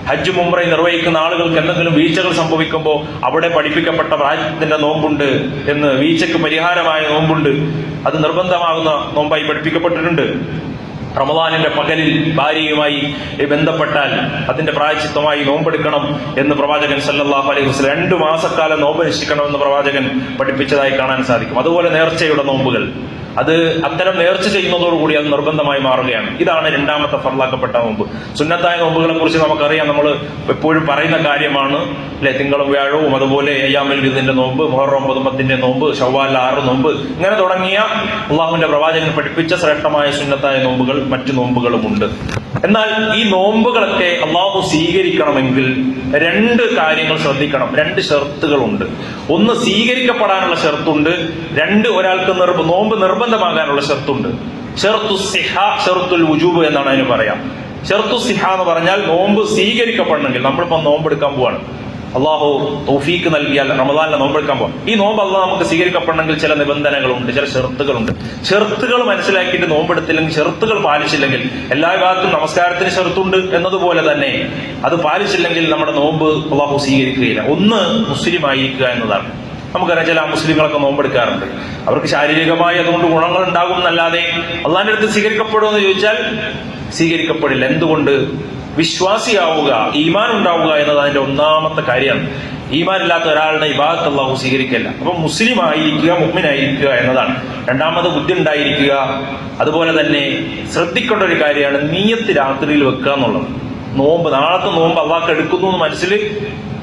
ഹജ്ജ് ഉംറയും നിർവഹിക്കുന്ന ആളുകൾക്ക് എന്തെങ്കിലും വീഴ്ചകൾ സംഭവിക്കുമ്പോൾ അവിടെ പഠിപ്പിക്കപ്പെട്ട പ്രായത്തിന്റെ നോമ്പുണ്ട് എന്ന്, വീഴ്ചയ്ക്ക് പരിഹാരമായ നോമ്പുണ്ട്, അത് നിർബന്ധമാകുന്ന നോമ്പായി പഠിപ്പിക്കപ്പെട്ടിട്ടുണ്ട്. റമദാനിന്റെ പകലിൽ ഭാര്യയുമായി ബന്ധപ്പെട്ടാൽ അതിന്റെ പ്രായശ്ചിത്തമായി നോമ്പെടുക്കണം എന്ന് പ്രവാചകൻ സല്ലല്ലാഹു അലൈഹി വസല്ലം 2 മാസക്കാലം നോമ്പ് അനുഷ്ഠിക്കണമെന്ന് പ്രവാചകൻ പഠിപ്പിച്ചതായി കാണാൻ സാധിക്കും. അതുപോലെ നേർച്ചയുടെ നോമ്പുകൾ, അത് അത്തരം നേർച്ച ചെയ്യുന്നതോടുകൂടി അത് നിർബന്ധമായി മാറുകയാണ്. ഇതാണ് രണ്ടാമത്തെ ഫർളാക്കപ്പെട്ട നോമ്പ്. സുന്നത്തായ നോമ്പുകളെ കുറിച്ച് നമുക്കറിയാം, നമ്മൾ എപ്പോഴും പറയുന്ന കാര്യമാണ് അല്ലെ. തിങ്കളും വ്യാഴവും, അതുപോലെ അയ്യാമുൽ ബീദിന്റെ നോമ്പ്, മുഹറം 9 നോമ്പ്, ശവ്വാൽ 6 നോമ്പ്, ഇങ്ങനെ തുടങ്ങിയ അള്ളാഹുവിന്റെ പ്രവാചകൻ പഠിപ്പിച്ച ശ്രേഷ്ഠമായ സുന്നത്തായ നോമ്പുകൾ മറ്റു നോമ്പുകളുമുണ്ട്. എന്നാൽ ഈ നോമ്പുകളൊക്കെ അള്ളാഹു സ്വീകരിക്കണമെങ്കിൽ 2 കാര്യങ്ങൾ ശ്രദ്ധിക്കണം. 2 ഷർത്തുകളുണ്ട്. ഒന്ന് സ്വീകരിക്കപ്പെടാനുള്ള ഷർത്തുണ്ട്, 2 ഒരാൾക്ക് നോമ്പ് നിർബന്ധമാകാനുള്ള ഷർത്തുണ്ട്. ഷർത്തു സിഹ, ഷർത്തുൽ വുജൂബ് എന്നാണ് അതിന് പറയാം. ഷർത്തു സിഹ എന്ന് പറഞ്ഞാൽ നോമ്പ് സ്വീകരിക്കപ്പെടണമെങ്കിൽ, നമ്മളിപ്പോ നോമ്പെടുക്കാൻ പോവാണ്, അള്ളാഹു തൗഫീക്ക് നൽകിയാൽ റമദാനിലെ നോമ്പെടുക്കാൻ പോകാം. ഈ നോമ്പ് അള്ളാഹ് നമുക്ക് സ്വീകരിക്കപ്പെടണമെങ്കിൽ ചില നിബന്ധനകളുണ്ട്, ചില ഷർത്തുകളുണ്ട്. ഷർത്തുകൾ മനസ്സിലാക്കിയിട്ട് നോമ്പെടുത്തില്ലെങ്കിൽ, ഷർത്തുകൾ പാലിച്ചില്ലെങ്കിൽ, എല്ലാ ഭാഗത്തും നമസ്കാരത്തിന് ഷർത്തുണ്ട് എന്നതുപോലെ തന്നെ അത് പാലിച്ചില്ലെങ്കിൽ നമ്മുടെ നോമ്പ് അള്ളാഹു സ്വീകരിക്കുകയില്ല. ഒന്ന് മുസ്ലിം ആയിരിക്കുക എന്നതാണ്. നമുക്കറിയാം, ചില മുസ്ലിങ്ങളൊക്കെ നോമ്പെടുക്കാറുണ്ട്. അവർക്ക് ശാരീരികമായി അതുകൊണ്ട് ഗുണങ്ങൾ ഉണ്ടാകും എന്നല്ലാതെ അള്ളാഹിന്റെ അടുത്ത് സ്വീകരിക്കപ്പെടുമെന്ന് ചോദിച്ചാൽ സ്വീകരിക്കപ്പെടില്ല. എന്തുകൊണ്ട്? വിശ്വാസിയാവുക, ഈമാൻ ഉണ്ടാവുക എന്നത് അതിന്റെ ഒന്നാമത്തെ കാര്യമാണ്. ഈമാൻ ഇല്ലാത്ത ഒരാളുടെ ഇബാദത്ത് അല്ലാഹു സ്വീകരിക്കില്ല. അപ്പൊ മുസ്ലിം ആയിരിക്കുക, മുഅ്മിനായിരിക്കുക എന്നതാണ്. രണ്ടാമത് ബുദ്ധി ഉണ്ടായിരിക്കുക. അതുപോലെ തന്നെ ശ്രദ്ധിക്കേണ്ട ഒരു കാര്യമാണ് നിയ്യത്ത് രാത്രിയിൽ വെക്കുക എന്നുള്ളത്. നോമ്പ്, നാളത്തെ നോമ്പ് അള്ളാഹ് എടുക്കുന്നു എന്ന് മനസ്സിൽ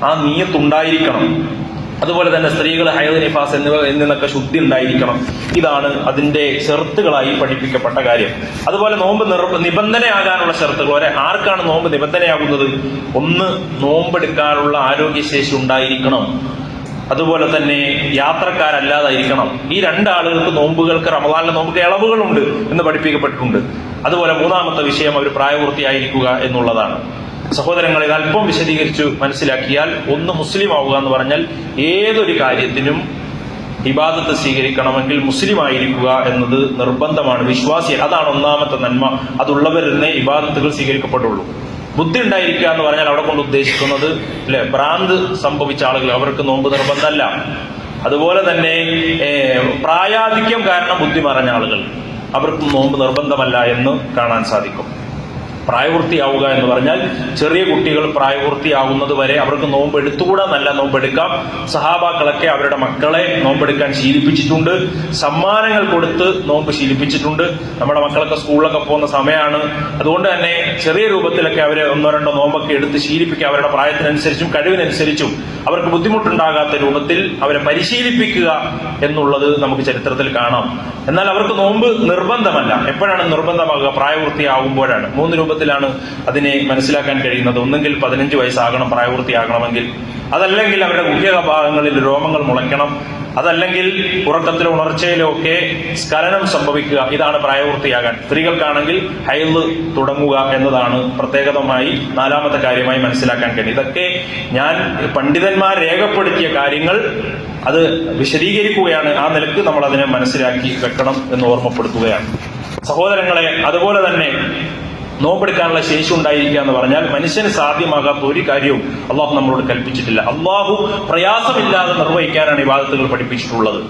ആ നിയ്യത്ത് ഉണ്ടായിരിക്കണം. അതുപോലെ തന്നെ സ്ത്രീകൾ ഹൈദ്, നിഫാസ് എന്നിവയൊക്കെ ശുദ്ധി ഉണ്ടായിരിക്കണം. ഇതാണ് അതിന്റെ ഷർത്തുകളായി പഠിപ്പിക്കപ്പെട്ട കാര്യം. അതുപോലെ നോമ്പ് നിബന്ധനയാകാനുള്ള ഷർത്തുകൾ. ആർക്കാണ് നോമ്പ് നിബന്ധനയാകുന്നത്? ഒന്ന്, നോമ്പെടുക്കാനുള്ള ആരോഗ്യശേഷി ഉണ്ടായിരിക്കണം. അതുപോലെ തന്നെ യാത്രക്കാരല്ലാതായിരിക്കണം. ഈ 2 ആളുകൾക്ക് നോമ്പുകൾക്ക്, റമദാനിലെ നോമ്പുക്ക് ഇളവുകളുണ്ട് എന്ന് പഠിപ്പിക്കപ്പെട്ടിട്ടുണ്ട്. അതുപോലെ മൂന്നാമത്തെ വിഷയം അവർ പ്രായപൂർത്തിയായിരിക്കുക എന്നുള്ളതാണ്. സഹോദരങ്ങളെ, അല്പം വിശദീകരിച്ചു മനസ്സിലാക്കിയാൽ, ഒന്ന് മുസ്ലിം ആവുക എന്ന് പറഞ്ഞാൽ ഏതൊരു കാര്യത്തിനും ഇബാദത്ത് സ്വീകരിക്കണമെങ്കിൽ മുസ്ലിം ആയിരിക്കുക എന്നത് നിർബന്ധമാണ്. വിശ്വാസി, അതാണ് ഒന്നാമത്തെ നന്മ. അതുള്ളവരെന്നെ ഇബാദത്തുകൾ സ്വീകരിക്കപ്പെടുള്ളൂ. ബുദ്ധി ഉണ്ടായിരിക്കുക എന്ന് പറഞ്ഞാൽ അവിടെ കൊണ്ട് ഉദ്ദേശിക്കുന്നത് ഭ്രാന്ത് സംഭവിച്ച ആളുകൾ, അവർക്ക് നോമ്പ് നിർബന്ധമല്ല. അതുപോലെ തന്നെ പ്രായാധിക്യം കാരണം ബുദ്ധി മറഞ്ഞ ആളുകൾ, അവർക്ക് നോമ്പ് നിർബന്ധമല്ല എന്ന് കാണാൻ സാധിക്കും. പ്രായപൂർത്തിയാവുക എന്ന് പറഞ്ഞാൽ ചെറിയ കുട്ടികൾ പ്രായപൂർത്തിയാകുന്നത് വരെ അവർക്ക് നോമ്പ് എടുത്തുകൂടാ, നല്ല നോമ്പെടുക്കാം. സഹാബാക്കളൊക്കെ അവരുടെ മക്കളെ നോമ്പെടുക്കാൻ ശീലിപ്പിച്ചിട്ടുണ്ട്, സമ്മാനങ്ങൾ കൊടുത്ത് നോമ്പ് ശീലിപ്പിച്ചിട്ടുണ്ട്. നമ്മുടെ മക്കളൊക്കെ സ്കൂളിലൊക്കെ പോകുന്ന സമയമാണ്, അതുകൊണ്ട് തന്നെ ചെറിയ രൂപത്തിലൊക്കെ അവരെ ഒന്നോ രണ്ടോ നോമ്പൊക്കെ എടുത്ത് ശീലിപ്പിക്കുക. അവരുടെ പ്രായത്തിനനുസരിച്ചും കഴിവിനനുസരിച്ചും അവർക്ക് ബുദ്ധിമുട്ടുണ്ടാകാത്ത രൂപത്തിൽ അവരെ പരിശീലിപ്പിക്കുക എന്നുള്ളത് നമുക്ക് ചരിത്രത്തിൽ കാണാം. എന്നാൽ അവർക്ക് നോമ്പ് നിർബന്ധമല്ല. എപ്പോഴാണ് നിർബന്ധമാകുക? പ്രായപൂർത്തിയാകുമ്പോഴാണ്. 3 രൂപത്തിലാണ് അതിനെ മനസ്സിലാക്കാൻ കഴിയുന്നത്. ഒന്നെങ്കിൽ 15 വയസ്സാകണം പ്രായപൂർത്തിയാകണമെങ്കിൽ, അതല്ലെങ്കിൽ അവരുടെ ഗുഹ്യക ഭാഗങ്ങളിൽ രോമങ്ങൾ മുളയ്ക്കണം, അതല്ലെങ്കിൽ ഉറക്കത്തിലോ ഉണർച്ചയിലോ ഒക്കെ സ്ഖലനം സംഭവിക്കുക. ഇതാണ് പ്രായപൂർത്തിയാകാൻ. സ്ത്രീകൾക്കാണെങ്കിൽ ഹൈദ് തുടങ്ങുക എന്നതാണ് പ്രത്യേകമായി 4ാമത്തെ കാര്യമായി മനസ്സിലാക്കാൻ കഴിയും. ഇതൊക്കെ ഞാൻ പണ്ഡിതന്മാർ രേഖപ്പെടുത്തിയ കാര്യങ്ങൾ, അത് വിശദീകരിക്കുകയാണ്. ആ നിലക്ക് നമ്മൾ അതിനെ മനസ്സിലാക്കി വെക്കണം എന്ന് ഓർമ്മപ്പെടുത്തുകയാണ്. സഹോദരങ്ങളെ, അതുപോലെ തന്നെ നോമ്പെടുക്കാനുള്ള ശേഷി ഉണ്ടായിരിക്കുക എന്ന് പറഞ്ഞാൽ മനുഷ്യന് സാധ്യമാകാത്ത ഒരു കാര്യവും അള്ളാഹു നമ്മളോട് കൽപ്പിച്ചിട്ടില്ല. അള്ളാഹു പ്രയാസമില്ലാതെ നിർവഹിക്കാനാണ് ഇബാദത്തുകൾ പഠിപ്പിച്ചിട്ടുള്ളത്.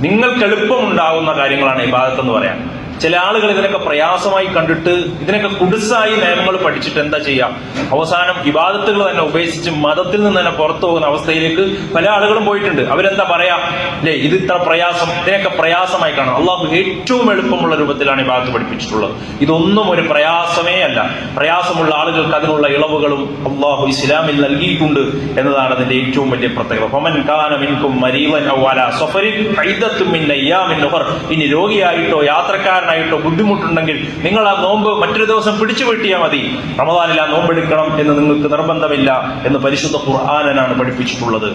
നിങ്ങൾക്ക് എളുപ്പമുണ്ടാകുന്ന കാര്യങ്ങളാണ് ഇബാദത്ത് എന്ന് പറയാൻ. ചില ആളുകൾ ഇതിനൊക്കെ പ്രയാസമായി കണ്ടിട്ട് ഇതിനൊക്കെ കുടുസായി നിയമങ്ങൾ പഠിച്ചിട്ട് എന്താ ചെയ്യാം, അവസാനം ഇബാദത്തുകൾ തന്നെ ഉപേക്ഷിച്ച് മതത്തിൽ നിന്ന് തന്നെ പുറത്തു പോകുന്ന അവസ്ഥയിലേക്ക് പല ആളുകളും പോയിട്ടുണ്ട്. അവരെന്താ പറയാ, അല്ലേ, ഇത് ഇത്ര പ്രയാസം, ഇതിനൊക്കെ പ്രയാസമായി കാണും. അള്ളാഹു ഏറ്റവും എളുപ്പമുള്ള രൂപത്തിലാണ് ഇബാദത്ത് പഠിപ്പിച്ചിട്ടുള്ളത്. ഇതൊന്നും ഒരു പ്രയാസമേ അല്ല. പ്രയാസമുള്ള ആളുകൾക്ക് അതിനുള്ള ഇളവുകളും അള്ളാഹു ഇസ്ലാമിൽ നൽകിയിട്ടുണ്ട് എന്നതാണ് അതിന്റെ ഏറ്റവും വലിയ പ്രത്യേകത. ഫമൻ കാന മിൻകും മരീളൻ ഔ അലാ സഫരിൻ ഫഇദത്തും മിൻ അയ്യാമിൻ ഉഖർ. ഇനി രോഗിയായിട്ടോ യാത്രക്കാരനായിട്ടോ ബുദ്ധിമുട്ടുണ്ടെങ്കിൽ നിങ്ങൾ ആ നോമ്പ് മറ്റൊരു ദിവസം പിടിച്ചു വീട്ടിയാൽ മതി. റമദാനിൽ ആ നോമ്പെടുക്കണം എന്ന് നിങ്ങൾക്ക് നിർബന്ധമില്ല എന്ന് പരിശുദ്ധ ഖുർആനാണ് പഠിപ്പിച്ചിട്ടുള്ളത്.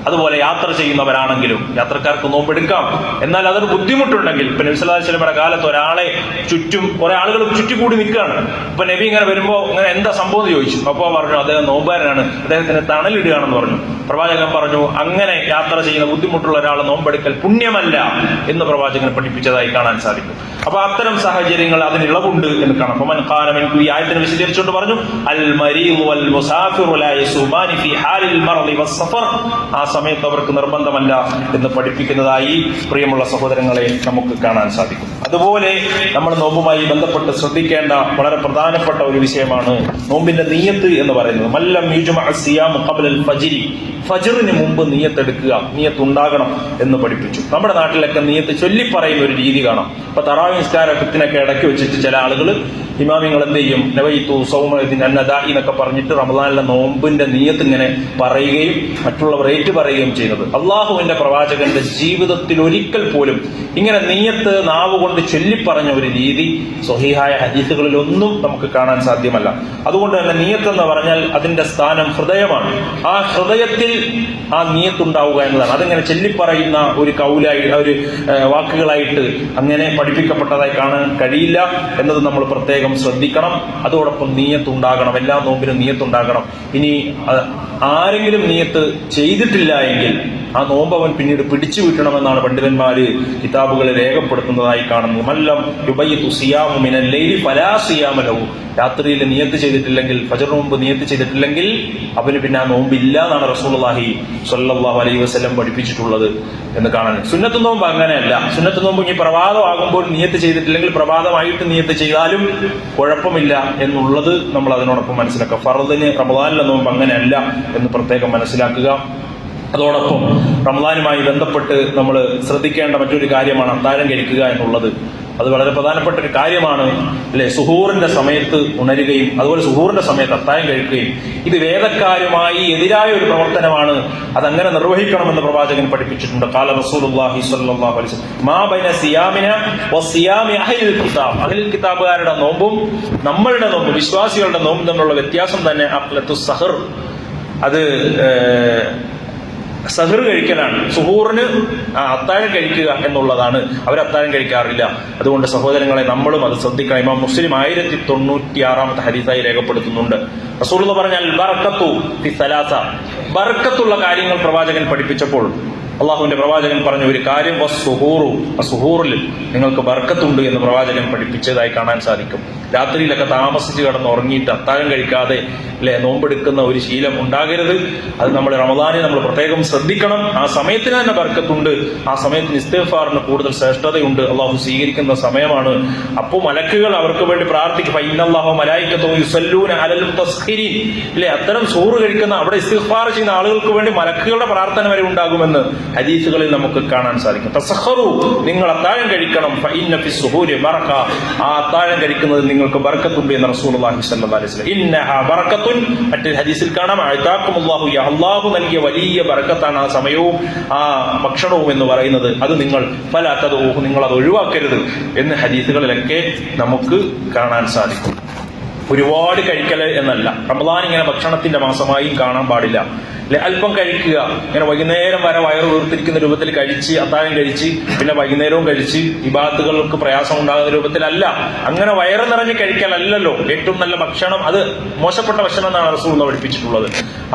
അതുപോലെ യാത്ര ചെയ്യുന്നവരാണെങ്കിലും യാത്രക്കാർക്ക് നോമ്പെടുക്കാം. എന്നാൽ അതൊരു ബുദ്ധിമുട്ടുണ്ടെങ്കിൽ, ഇപ്പൊ നബി സല്ലല്ലാഹു അലൈഹി വസല്ലമയുടെ കാലത്ത് ഒരാളെ ചുറ്റും കുറെ ആളുകൾ ചുറ്റിക്കൂടി നിൽക്കുകയാണ്. ഇപ്പൊ നബി ഇങ്ങനെ വരുമ്പോ ഇങ്ങനെ എന്താ സംഭവം എന്ന് ചോദിച്ചു. അപ്പോൾ പറഞ്ഞു അദ്ദേഹം നോമ്പുകാരനാണ്, അദ്ദേഹത്തിന് തണലിടുകയാണെന്ന് പറഞ്ഞു. പ്രവാചകൻ പറഞ്ഞു അങ്ങനെ യാത്ര ചെയ്യുന്ന ബുദ്ധിമുട്ടുള്ള ഒരാൾ നോമ്പെടുക്കൽ പുണ്യമല്ല എന്ന് പ്രവാചകൻ പഠിപ്പിച്ചതായി കാണാൻ സാധിക്കും. അപ്പൊ അത്തരം സാഹചര്യങ്ങൾ അതിന് ഇളവുണ്ട് എന്ന് കാണാം. ഫമൻ ഖാന മിൻകും, ഈ ആയത്തിനെ വിശദീകരിച്ചുകൊണ്ട് പറഞ്ഞു അൽ മരീദു വൽ മുസാഫിറു ലാ യസുമാനി ഫി ഹാലിൽ മർദി വസ്സഫർ. ആ സമയത്ത് അവർക്ക് നിർബന്ധമല്ല എന്ന് പഠിപ്പിക്കുന്നതായി പ്രിയമുള്ള സഹോദരങ്ങളെ നമുക്ക് കാണാൻ സാധിക്കും. അതുപോലെ നമ്മൾ നോമ്പുമായി ബന്ധപ്പെട്ട് ശ്രദ്ധിക്കേണ്ട വളരെ പ്രധാനപ്പെട്ട ഒരു വിഷയമാണ് നോമ്പിന്റെ നിയ്യത്ത് എന്ന് പറയുന്നത്. മല്ലം യുജ്മഅ സിയാമു ഖബ്ലൽ ഫജ്രി, ഫജ്റിന് മുമ്പ് നിയ്യത്തെടുക്കുക, നിയ്യത്തുണ്ടാകണം എന്ന് പഠിപ്പിച്ചു. നമ്മുടെ നാട്ടിലൊക്കെ നിയ്യത്ത് ചൊല്ലിപ്പറയുന്ന ഒരു രീതി കാണാം. ഇപ്പൊ തറാവി നിസ്കാരത്തിനൊക്കെ ഇടയ്ക്ക് വെച്ചിട്ട് ചില ആളുകൾ ഇമാമിങ്ങൾ എന്ത് ചെയ്യും, നവൈതു സൗമദിൻ അന്നദാഇ എന്നൊക്കെ പറഞ്ഞിട്ട് റമദാനിലെ നോമ്പിന്റെ നിയ്യത്ത് ഇങ്ങനെ പറയുകയും മറ്റുള്ളവർ ഏറ്റു പറയുകയും ചെയ്യുന്നത്. അള്ളാഹുവിന്റെ പ്രവാചകന്റെ ജീവിതത്തിൽ ഒരിക്കൽ പോലും ഇങ്ങനെ നിയ്യത്ത് നാവ് കൊണ്ട് ചൊല്ലിപ്പറഞ്ഞ ഒരു രീതി സ്വഹീഹായ ഹദീസുകളിലൊന്നും നമുക്ക് കാണാൻ സാധ്യമല്ല. അതുകൊണ്ട് തന്നെ നിയ്യത്ത് എന്ന് പറഞ്ഞാൽ അതിന്റെ സ്ഥാനം ഹൃദയമാണ്. ആ ഹൃദയത്തിൽ ആ നിയ്യത്തുണ്ടാവുക എന്നതാണ്. അതിങ്ങനെ ചൊല്ലിപ്പറയുന്ന ഒരു കൗലായി, ഒരു വാക്കുകളായിട്ട് അങ്ങനെ പഠിപ്പിക്കപ്പെട്ടതായി കാണാൻ കഴിയില്ല എന്നത് നമ്മൾ പ്രത്യേകം ശ്രദ്ധിക്കണം. അതോടൊപ്പം നിയ്യത്തുണ്ടാകണം, എല്ലാ നോമ്പിനും നിയ്യത്തുണ്ടാകണം. ഇനി ആരെങ്കിലും നിയ്യത്ത് ചെയ്തിട്ടില്ല എങ്കിൽ ആ നോമ്പ് അവൻ പിന്നീട് പിടിച്ചു വിട്ടണമെന്നാണ് പണ്ഡിതന്മാര് കിതാബുകളെ രേഖപ്പെടുത്തുന്നതായി കാണുന്നത്. മല്ലം യുബയ്യിതു സിയാമു മിനൽ ലൈലി ഫലാ സിയാമ ലഹു. രാത്രിയിൽ നിയ്യത്ത് ചെയ്തിട്ടില്ലെങ്കിൽ, ഫജ്ർ മുമ്പ് നിയ്യത്ത് ചെയ്തിട്ടില്ലെങ്കിൽ അവന് പിന്നെ ആ നോമ്പില്ല എന്നാണ് റസൂലുള്ളാഹി സ്വല്ലല്ലാഹു അലൈഹി വസല്ലം പഠിപ്പിച്ചിട്ടുള്ളത് എന്ന് കാണാൻ. സുന്നത്ത് നോമ്പ് അങ്ങനെയല്ല. സുന്നത്ത് നോമ്പ് ഇനി പ്രഭാതമാകുമ്പോൾ നിയ്യത്ത് ചെയ്തിട്ടില്ലെങ്കിൽ പ്രഭാതമായിട്ട് നിയ്യത്ത് ചെയ്താലും കുഴപ്പമില്ല എന്നുള്ളത് നമ്മൾ അതിനോടൊപ്പം മനസ്സിലാക്കുക. ഫർദിന് റമദാനിലെ നോമ്പ് അങ്ങനെയല്ല എന്ന് പ്രത്യേകം മനസ്സിലാക്കുക. അതോടൊപ്പം റമദാനുമായി ബന്ധപ്പെട്ട് നമ്മൾ ശ്രദ്ധിക്കേണ്ട മറ്റൊരു കാര്യമാണ് അത്താഴം കഴിക്കുക എന്നുള്ളത്. അത് വളരെ പ്രധാനപ്പെട്ട ഒരു കാര്യമാണ്, അല്ലെ? സുഹൂറിന്റെ സമയത്ത് ഉണരുകയും അതുപോലെ സുഹൂറിന്റെ സമയത്ത് അത്താഴം കഴിക്കുകയും ഇത് വേദക്കാരുമായി എതിരായ ഒരു പ്രവർത്തനമാണ്. അതങ്ങനെ നിർവഹിക്കണമെന്ന് പ്രവാചകൻ പഠിപ്പിച്ചിട്ടുണ്ട്. ഖാല റസൂലുള്ളാഹി സ്വല്ലല്ലാഹു അലൈഹി വസല്ലം മാ ബൈന സിയാമിന വസിയാമി അഹ്ലിൽ കിതാബ്. അഹ്ലിൽ കിതാബുകാരുടെ നോമ്പും നമ്മളുടെ നോമ്പും വിശ്വാസികളുടെ നോമ്പും തമ്മിലുള്ള വ്യത്യാസം തന്നെ അഖ്ലത്തു സഹർ, അത് സഹർ കഴിക്കലാണ്. സുഹൂറിന് അത്താഴം കഴിക്കുക എന്നുള്ളതാണ്. അവർ അത്താഴം കഴിക്കാറില്ല. അതുകൊണ്ട് സഹോദരങ്ങളെ നമ്മളും അത് ശ്രദ്ധിക്കണം. ഇമാം മുസ്ലിം 1096 ഹദീസായി രേഖപ്പെടുത്തുന്നുണ്ട്. റസൂലുള്ളാഹി പറഞ്ഞാൽ ബർക്കത്തു ഫി സലാസ, ബർക്കത്തുള്ള കാര്യങ്ങൾ പ്രവാചകൻ പഠിപ്പിച്ചപ്പോൾ അള്ളാഹുവിന്റെ പ്രവാചകൻ പറഞ്ഞ ഒരു കാര്യം സുഹൂറിൽ നിങ്ങൾക്ക് ബർക്കത്തുണ്ട് എന്ന് പ്രവാചകൻ പഠിപ്പിച്ചതായി കാണാൻ സാധിക്കും. രാത്രിയിലൊക്കെ താമസിച്ച് കിടന്ന് ഉറങ്ങിയിട്ട് അത്താഴം കഴിക്കാതെ നോമ്പെടുക്കുന്ന ഒരു ശീലം ഉണ്ടാകരുത്. അത് നമ്മൾ റമദാനിൽ നമ്മൾ പ്രത്യേകം ശ്രദ്ധിക്കണം. ആ സമയത്തിന് തന്നെ ബർക്കത്തുണ്ട്, ആ സമയത്തിന് ഇസ്തിഗ്ഫാറിന് കൂടുതൽ ശ്രേഷ്ഠതയുണ്ട്, അള്ളാഹു സ്വീകരിക്കുന്ന സമയമാണ്. അപ്പോൾ മലക്കുകൾ അവർക്ക് വേണ്ടി പ്രാർത്ഥിക്കും. ഇന്നല്ലാഹു മലായികത്തുഹു യുസല്ലൂന അലൽ മുതസ്ഖിരീൻ. അത്തരം സൂറ് കഴിക്കുന്ന അവിടെ ഇസ്തിഗ്ഫാർ ചെയ്യുന്ന ആളുകൾക്ക് വേണ്ടി മലക്കുകളുടെ പ്രാർത്ഥന വരെ ഉണ്ടാകുമെന്ന് ഹദീസുകളിൽ നമുക്ക് കാണാൻ സാധിക്കും. തസഖറു, നിങ്ങൾ അത്താഴം കഴിക്കണം. ഫഇന്ന ഫിസ് സുഹൂരി ബറക, ആ അത്താഴം കഴിക്കുന്നത് നിങ്ങൾക്ക് ബർക്കത്തുണ്ട് എന്ന് റസൂലുള്ളാഹി സ്വല്ലല്ലാഹു അലൈഹി വസല്ലം. ഇന്നഹാ ബറകത്തുൻ, മറ്റൊരു ഹദീസിൽ കാണാം അഅതാകുമുല്ലാഹു, അല്ലാഹു നൽകിയ വലിയ ബർക്കത്താണ് ആ സമയവും ആ ഭക്ഷണവും എന്ന് പറയുന്നത്. അത് നിങ്ങൾ ഫലാ തദഊഹു, നിങ്ങൾ അത് ഒഴിവാക്കരുത് എന്ന് ഹദീസുകളിലൊക്കെ നമുക്ക് കാണാൻ സാധിക്കും. ഒരുപാട് കഴിക്കല് എന്നല്ല, റമദാൻ ഇങ്ങനെ ഭക്ഷണത്തിന്റെ മാസമായും കാണാൻ പാടില്ല. അല്പം കഴിക്കുക, ഇങ്ങനെ വൈകുന്നേരം വരെ വയറ് വീർത്തിരിക്കുന്ന രൂപത്തിൽ കഴിച്ച് അത്താഴം കഴിച്ച് പിന്നെ വൈകുന്നേരവും കഴിച്ച് ഇബാദത്തുകൾക്ക് പ്രയാസം ഉണ്ടാകുന്ന രൂപത്തിലല്ല. അങ്ങനെ വയറ് നിറഞ്ഞ് കഴിക്കലല്ലോ ഏറ്റവും നല്ല ഭക്ഷണം. അത് മോശപ്പെട്ട ഭക്ഷണം എന്നാണ് റസൂലുള്ളാഹി പഠിപ്പിച്ചിട്ടുള്ളത്.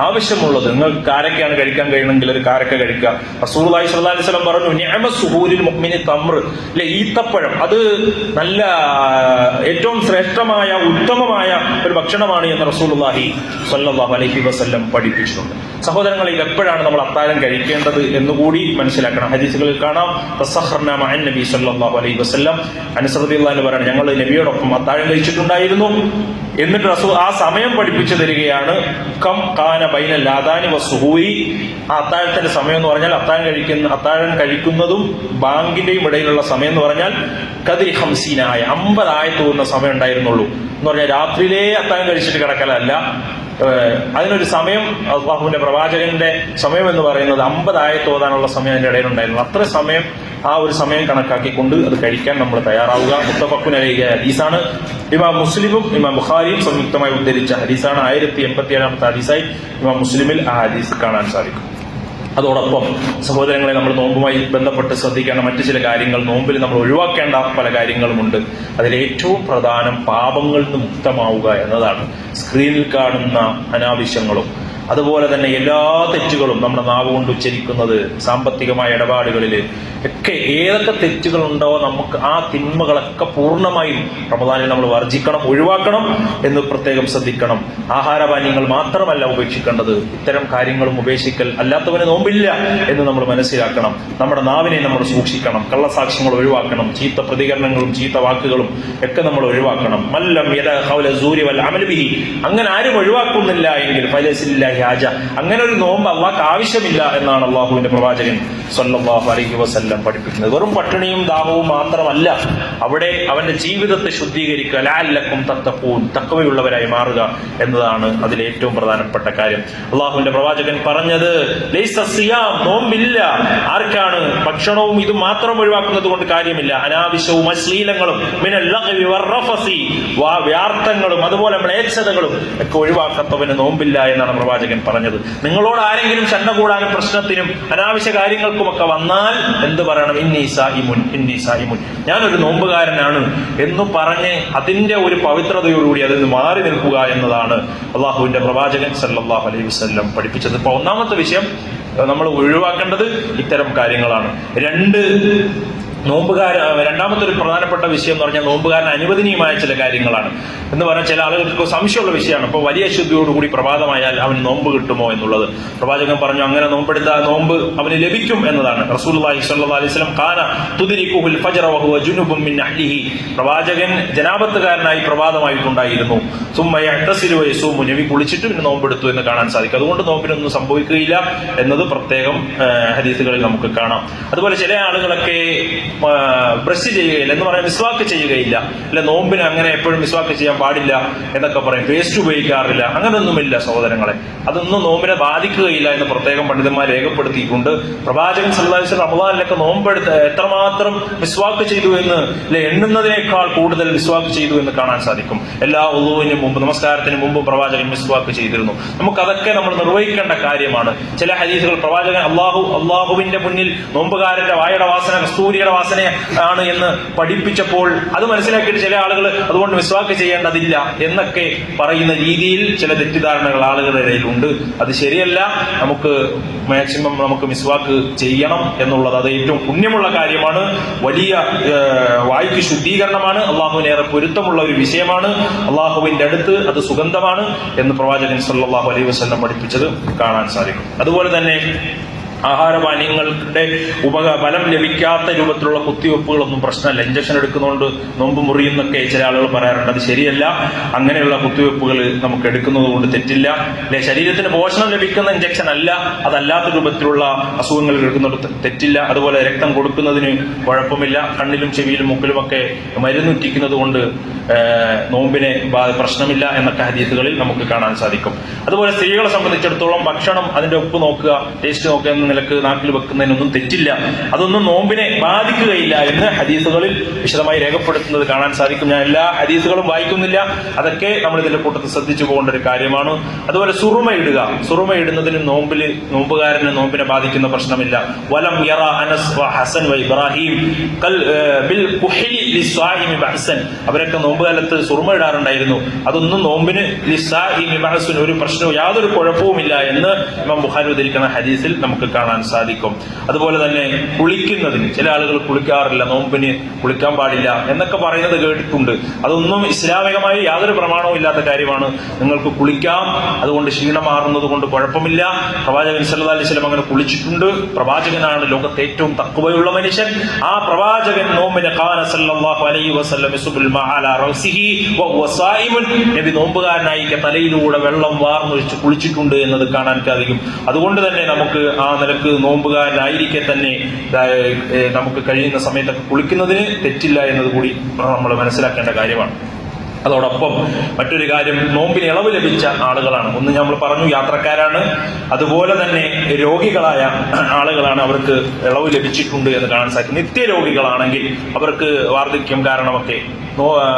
ആവശ്യമുള്ളത്, നിങ്ങൾക്ക് കാരക്കയാണ് കഴിക്കാൻ കഴിയണമെങ്കിൽ ഒരു കാരക്ക കഴിക്കുക. റസൂലുള്ളാഹി സ്വല്ലല്ലാഹു അലൈഹി വസല്ലം പറഞ്ഞു നിഅമ സുഹൂരിൽ മുഅ്മിനി തംർ, ഈത്തപ്പഴം, അത് നല്ല ഏറ്റവും ശ്രേഷ്ഠമായ ഉത്തമമായ ഒരു ഭക്ഷണമാണ് എന്ന് റസൂലുള്ളാഹി സ്വല്ലല്ലാഹു അലൈഹി വസല്ലം പഠിപ്പിച്ചിട്ടുണ്ട്. സഹോദരങ്ങളെ, എപ്പോഴാണ് നമ്മൾ അത്താഴം കഴിക്കേണ്ടത് എന്നുകൂടി മനസ്സിലാക്കണം. ഹദീസുകളിൽ കാണാം തസഹർനാ മഅൻ നബി സ്വല്ലല്ലാഹു അലൈഹി വസല്ലം, അനസ് റളിയല്ലാഹു അൻഹു പറഞ്ഞു ഞങ്ങൾ നബിയോടൊപ്പം അത്താഴം കഴിച്ചിട്ടുണ്ടായിരുന്നു. എന്നിട്ട് റസൂൽ ആ സമയം പഠിപ്പിച്ചു തരികയാണ്. കം കാന ബൈനൽ ആദാനി വസ്സുഹൂരി, ആ അത്താഴത്തിന്റെ സമയം എന്ന് പറഞ്ഞാൽ അത്താഴം കഴിക്കുന്നതും ബാങ്കിന്റെയും ഇടയിലുള്ള സമയം എന്ന് പറഞ്ഞാൽ കദ്രി 50 ആയ 50 ആയത്ത് തോന്നുന്ന സമയം ഉണ്ടായിരുന്നുള്ളൂ എന്ന് പറഞ്ഞാൽ രാത്രിയിലേ അത്താഴം കഴിച്ചിട്ട് കിടക്കലല്ല. അതിനൊരു സമയം, അല്ലാഹുവിന്റെ പ്രവാചകന്റെ സമയം എന്ന് പറയുന്നത് 50 ആയത്ത് ഓതാനുള്ള സമയം അതിന്റെ ഇടയിലുണ്ടായിരുന്നു. അത്ര സമയം, ആ ഒരു സമയം കണക്കാക്കിക്കൊണ്ട് അത് കഴിക്കാൻ നമ്മൾ തയ്യാറാവുക. മുത്തഫഖുൻ അലൈഹി ഹദീസാണ്. ഇമാം മുസ്ലിമും ഇമാം ബുഖാരിയും സംയുക്തമായി ഉദ്ധരിച്ച ഹദീസാണ്. 1087 ഹദീസായി ഇമാം മുസ്ലിമിൽ ആ ഹദീസ് കാണാൻ സാധിക്കും. അതോടൊപ്പം സഹോദരങ്ങളെ, നമ്മൾ നോമ്പുമായി ബന്ധപ്പെട്ട് ശ്രദ്ധിക്കേണ്ട മറ്റു ചില കാര്യങ്ങൾ, നോമ്പിൽ നമ്മൾ ഒഴിവാക്കേണ്ട പല കാര്യങ്ങളുമുണ്ട്. അതിലേറ്റവും പ്രധാനം പാപങ്ങളിൽ നിന്ന് മുക്തമാവുക എന്നതാണ്. സ്ക്രീനിൽ കാണുന്ന അനാവശ്യങ്ങളും അതുപോലെ തന്നെ എല്ലാ തെറ്റുകളും നമ്മുടെ നാവ് കൊണ്ട് ഉച്ചരിക്കുന്നത്, സാമ്പത്തികമായ ഇടപാടുകളിൽ ഒക്കെ ഏതൊക്കെ തെറ്റുകളുണ്ടോ നമുക്ക് ആ തിന്മകളൊക്കെ പൂർണ്ണമായും റമദാനിൽ നമ്മൾ വർജിക്കണം, ഒഴിവാക്കണം എന്ന് പ്രത്യേകം ശ്രദ്ധിക്കണം. ആഹാരപാനീയങ്ങൾ മാത്രമല്ല ഉപേക്ഷിക്കേണ്ടത്, ഇത്തരം കാര്യങ്ങളും ഉപേക്ഷിക്കൽ അല്ലാത്തവന് നോമ്പില്ല എന്ന് നമ്മൾ മനസ്സിലാക്കണം. നമ്മുടെ നാവിനെ നമ്മൾ സൂക്ഷിക്കണം, കള്ളസാക്ഷ്യങ്ങൾ ഒഴിവാക്കണം, ചീത്ത പ്രതികരണങ്ങളും ചീത്ത വാക്കുകളും ഒക്കെ നമ്മൾ ഒഴിവാക്കണം. മല്ലം യദഖൗലസൂരി വൽ അമൽ ബിഹി, അങ്ങനെ ആരും ഒഴിവാക്കുന്നില്ല എങ്കിൽ ഫലസില്ലാഹി ഹാജ, അങ്ങനെ ഒരു നോമ്പ് അള്ളാഹ്ക്ക് ആവശ്യമില്ല എന്നാണ് അള്ളാഹുവിന്റെ പ്രവാചകൻ സ്വല്ലല്ലാഹു അലൈഹി വസല്ലം പഠിപ്പിക്കുന്നത്. വെറും പട്ടിണിയും ദാഹവും മാത്രമല്ല, അവിടെ അവന്റെ ജീവിതത്തെ ശുദ്ധീകരിക്കുക, ലഅല്ലക്കും തത്തഖൂൻ, തഖ്വയുള്ളവരായി മാറുക എന്നതാണ് അതിലെ ഏറ്റവും പ്രധാനപ്പെട്ട കാര്യം. അള്ളാഹുവിന്റെ പ്രവാചകൻ പറഞ്ഞത് ലൈസ സിയാം, നോമ്പില്ല ആർക്കാണ് ഭക്ഷണവും ഇത് മാത്രം ഒഴിവാക്കുന്നത് കൊണ്ട് കാര്യമില്ല, അനാവശ്യവും അശ്ലീലങ്ങളും മിനൽ ലഗ്വി വറഫസി, വ്യാർത്ഥങ്ങളും അതുപോലെ മ്ലേച്ഛതകളും ഒക്കെ ഒഴിവാക്കാത്തവന് നോമ്പില്ല എന്നാണ് പ്രവാചകൻ പറഞ്ഞത്. നിങ്ങളോട് ആരെങ്കിലും ശണ്ട കൂടാനും പ്രശ്നത്തിനും അനാവശ്യ കാര്യങ്ങൾക്കുമൊക്കെ വന്നാൽ എന്ത് പറയണം? ഇന്നി സായിമുൻ, ഞാനൊരു നോമ്പുകാരനാണ് എന്ന് പറഞ്ഞ് അതിന്റെ ഒരു പവിത്രതയോടുകൂടി അതിൽ നിന്ന് മാറി നിൽക്കുക എന്നതാണ് അള്ളാഹുവിന്റെ പ്രവാചകൻ സല്ലല്ലാഹു അലൈഹി വസല്ലം പഠിപ്പിച്ചത്. ഇപ്പൊ ഒന്നാമത്തെ വിഷയം നമ്മൾ ഒഴിവാക്കേണ്ടത് ഇത്തരം കാര്യങ്ങളാണ്. രണ്ടാമത്തെ ഒരു പ്രധാനപ്പെട്ട വിഷയം എന്ന് പറഞ്ഞാൽ നോമ്പുകാരന് അനുവദനീയമായ ചില കാര്യങ്ങളാണ് എന്ന് പറഞ്ഞാൽ ചില ആളുകൾക്ക് സംശയമുള്ള വിഷയമാണ്. ഇപ്പോൾ വലിയ ശുദ്ധിയോടുകൂടി പ്രഭാതമായാൽ അവന് നോമ്പ് കിട്ടുമോ എന്നുള്ളത്. പ്രവാചകൻ പറഞ്ഞു അങ്ങനെ നോമ്പെടുത്ത നോമ്പ് അവന് ലഭിക്കും എന്നതാണ്. റസൂലുള്ളാഹി സ്വല്ലല്ലാഹു അലൈഹി വസല്ലം ഖാന തുദ്രികുൽ ഫജ്റ വഹുവ ജുനുബുൻ മിൻ അഹ്ലിഹി, പ്രവാചകൻ ജനാബത്തുകാരനായി പ്രഭാതമായിട്ടുണ്ടായിരുന്നു. സുമ്മ യഅ്തസിലു വയസൂമു, നബി കുളിച്ചിട്ട് പിന്നെ നോമ്പെടുത്തു എന്ന് കാണാൻ സാധിക്കും. അതുകൊണ്ട് നോമ്പിനൊന്നും സംഭവിക്കുകയില്ല എന്നത് പ്രത്യേകം ഹദീസുകളിൽ നമുക്ക് കാണാം. അതുപോലെ ചില ആളുകളൊക്കെ ബ്രഷ് ചെയ്യുകയില്ല എന്ന് പറയാൻ മിസ്വാക്ക് ചെയ്യുകയില്ല, അല്ല നോമ്പിന് അങ്ങനെ എപ്പോഴും മിസ്വാക്ക് ചെയ്യാൻ പാടില്ല എന്നൊക്കെ പറയും, പേസ്റ്റ് ഉപയോഗിക്കാറില്ല, അങ്ങനെയൊന്നുമില്ല സഹോദരങ്ങളെ. അതൊന്നും നോമ്പിനെ ബാധിക്കുകയില്ല എന്ന് പ്രത്യേകം പണ്ഡിതന്മാർ രേഖപ്പെടുത്തിയിട്ടുണ്ട്. പ്രവാചകൻ സല്ലല്ലാഹു അലൈഹി വസല്ലം റമദാനിലൊക്കെ നോമ്പെടുത്ത് എത്രമാത്രം മിസ്വാക്ക് ചെയ്തു എന്ന് എണ്ണുന്നതിനേക്കാൾ കൂടുതൽ മിസ്വാക്ക് ചെയ്തു എന്ന് കാണാൻ സാധിക്കും. എല്ലാ ഉളൂവിനും മുമ്പ്, നമസ്കാരത്തിന് മുമ്പ് പ്രവാചകൻ മിസ്വാക്ക് ചെയ്തിരുന്നു. നമുക്കതൊക്കെ നമ്മൾ നിർവഹിക്കേണ്ട കാര്യമാണ്. ചില ഹദീസുകൾ പ്രവാചകൻ അള്ളാഹുവിന്റെ മുന്നിൽ നോമ്പുകാരന്റെ വായുടെ വാസന കസ്തൂരിയുടെ വാസന ആണ് എന്ന് പഠിപ്പിച്ചപ്പോൾ അത് മനസ്സിലാക്കിയിട്ട് ചില ആളുകൾ അതുകൊണ്ട് മിസ്വാക്ക് ചെയ്യേണ്ടതില്ല എന്നൊക്കെ പറയുന്ന രീതിയിൽ ചില തെറ്റിദ്ധാരണകൾ ആളുകളുടെ ഇടയിലുണ്ട്. അത് ശരിയല്ല. നമുക്ക് മാക്സിമം നമുക്ക് മിസ്വാക്ക് ചെയ്യണം എന്നുള്ളത് അത് ഏറ്റവും പുണ്യമുള്ള കാര്യമാണ്. വലിയ വായ്ക്ക് ശുദ്ധീകരണമാണ്. അള്ളാഹുവിനേറെ പൊരുത്തമുള്ള ഒരു വിഷയമാണ്. അള്ളാഹുവിന്റെ അടുത്ത് അത് സുഗന്ധമാണ് എന്ന് പ്രവാചകൻ സല്ലല്ലാഹു അലൈഹി വസല്ലം പഠിപ്പിച്ചത് കാണാൻ സാധിക്കും. അതുപോലെ തന്നെ ആഹാരപാനീയങ്ങളുടെ ബലം ലഭിക്കാത്ത രൂപത്തിലുള്ള കുത്തിവെപ്പുകളൊന്നും പ്രശ്നമല്ല. ഇഞ്ചക്ഷൻ എടുക്കുന്നതുകൊണ്ട് നോമ്പ് മുറിയുന്നൊക്കെ ചില ആളുകൾ പറയാറുണ്ട്. അത് ശരിയല്ല. അങ്ങനെയുള്ള കുത്തിവെപ്പുകൾ നമുക്ക് എടുക്കുന്നത് കൊണ്ട് തെറ്റില്ല. അല്ലെ, ശരീരത്തിന് പോഷണം ലഭിക്കുന്ന ഇഞ്ചക്ഷൻ അല്ല, അതല്ലാത്ത രൂപത്തിലുള്ള അസുഖങ്ങൾ എടുക്കുന്നത് തെറ്റില്ല. അതുപോലെ രക്തം കൊടുക്കുന്നതിന് കുഴപ്പമില്ല. കണ്ണിലും ചെവിയിലും മുക്കിലുമൊക്കെ മരുന്നുറ്റിക്കുന്നത് കൊണ്ട് നോമ്പിനെ പ്രശ്നമില്ല എന്നൊക്കെ ഹദീസുകളിൽ നമുക്ക് കാണാൻ സാധിക്കും. അതുപോലെ സ്ത്രീകളെ സംബന്ധിച്ചിടത്തോളം ഭക്ഷണം അതിന്റെ ഉപ്പ് നോക്കുക, ടേസ്റ്റ് നോക്കുക എന്ന നിലക്ക് നാട്ടിൽ വെക്കുന്നതിനൊന്നും തെറ്റില്ല. അതൊന്നും നോമ്പിനെ ബാധിക്കുകയില്ല എന്ന് ഹദീസുകളിൽ വിശദമായി രേഖപ്പെടുത്തുന്നത് കാണാൻ സാധിക്കും. ഞാൻ എല്ലാ ഹദീസുകളും വായിക്കുന്നില്ല. അതൊക്കെ നമ്മൾ ഇതിന്റെ കൂട്ടത്തിൽ ശ്രദ്ധിച്ചു പോകേണ്ട ഒരു കാര്യമാണ്. അതുപോലെ സുറുമ ഇടുന്നതിന് നോമ്പുകാരന് നോമ്പിനെ ബാധിക്കുന്ന പ്രശ്നമില്ല. വലം യറ അനസ് വ ഹസൻ വ ഇബ്രാഹിം ബിൽ ഖുഹ്ലി ലിസ്സായിമി ബഅസൻ. അവരൊക്കെ നോമ്പുകാലത്ത് സുറുമ ഇടാറുണ്ടായിരുന്നു. അതൊന്നും നോമ്പിന് ലിസ്സായിമി ബഅസൻ ഒരു പ്രശ്നവും യാതൊരു കുഴപ്പവുമില്ല എന്ന് ഇമാം ബുഖാരി ഉദ്ധരിക്കുന്ന ഹദീസിൽ നമുക്ക് കാണാൻ സാധിക്കും. അതുപോലെ തന്നെ കുളിക്കുന്നതിന് ചില ആളുകൾ കുളിക്കാറില്ല, നോമ്പിന് കുളിക്കാൻ പാടില്ല എന്നൊക്കെ പറയുന്നത് കേട്ടിട്ടുണ്ട്. അതൊന്നും ഇസ്ലാമികമായി യാതൊരു പ്രമാണവും ഇല്ലാത്ത കാര്യമാണ്. നിങ്ങൾക്ക് കുളിക്കാം, അതുകൊണ്ട് ക്ഷീണം മാറുന്നത് കൊണ്ട് കുഴപ്പമില്ല. പ്രവാചകൻ സല്ലല്ലാഹു അലൈഹി വസല്ലം അങ്ങനെ കുളിച്ചിട്ടുണ്ട്. പ്രവാചകനാണ് ലോകത്തെ ഏറ്റവും തഖ്വയുള്ള മനുഷ്യൻ. ആ പ്രവാചകൻ നോമ്പിന് ഖാന സല്ലല്ലാഹു അലൈഹി വസല്ലം യസ്ബുൽ മഅല റൗസിഹി വഹുവ സായിമുൻ. നബി നോമ്പുകാരനായി തലയിലൂടെ വെള്ളം വാർന്നൊഴിച്ച് കുളിച്ചിട്ടുണ്ട് എന്നത് കാണാൻ സാധിക്കും. അതുകൊണ്ട് തന്നെ നമുക്ക് ആ നിലക്ക് നോമ്പുകാരനായിരിക്കെ തന്നെ നമുക്ക് കഴിയുന്ന സമയത്തൊക്കെ കുളിക്കുന്നതിന് തെറ്റില്ല എന്നത് കൂടി നമ്മൾ മനസ്സിലാക്കേണ്ട കാര്യമാണ്. അതോടൊപ്പം മറ്റൊരു കാര്യം, നോമ്പിന് ഇളവ് ലഭിച്ച ആളുകളാണ്. ഒന്ന് നമ്മൾ പറഞ്ഞു, യാത്രക്കാരാണ്. അതുപോലെ തന്നെ രോഗികളായ ആളുകളാണ്. അവർക്ക് ഇളവ് ലഭിച്ചിട്ടുണ്ട് എന്ന് കാണാൻ സാധിക്കും. നിത്യരോഗികളാണെങ്കിൽ അവർക്ക് വാർദ്ധക്യം കാരണമൊക്കെ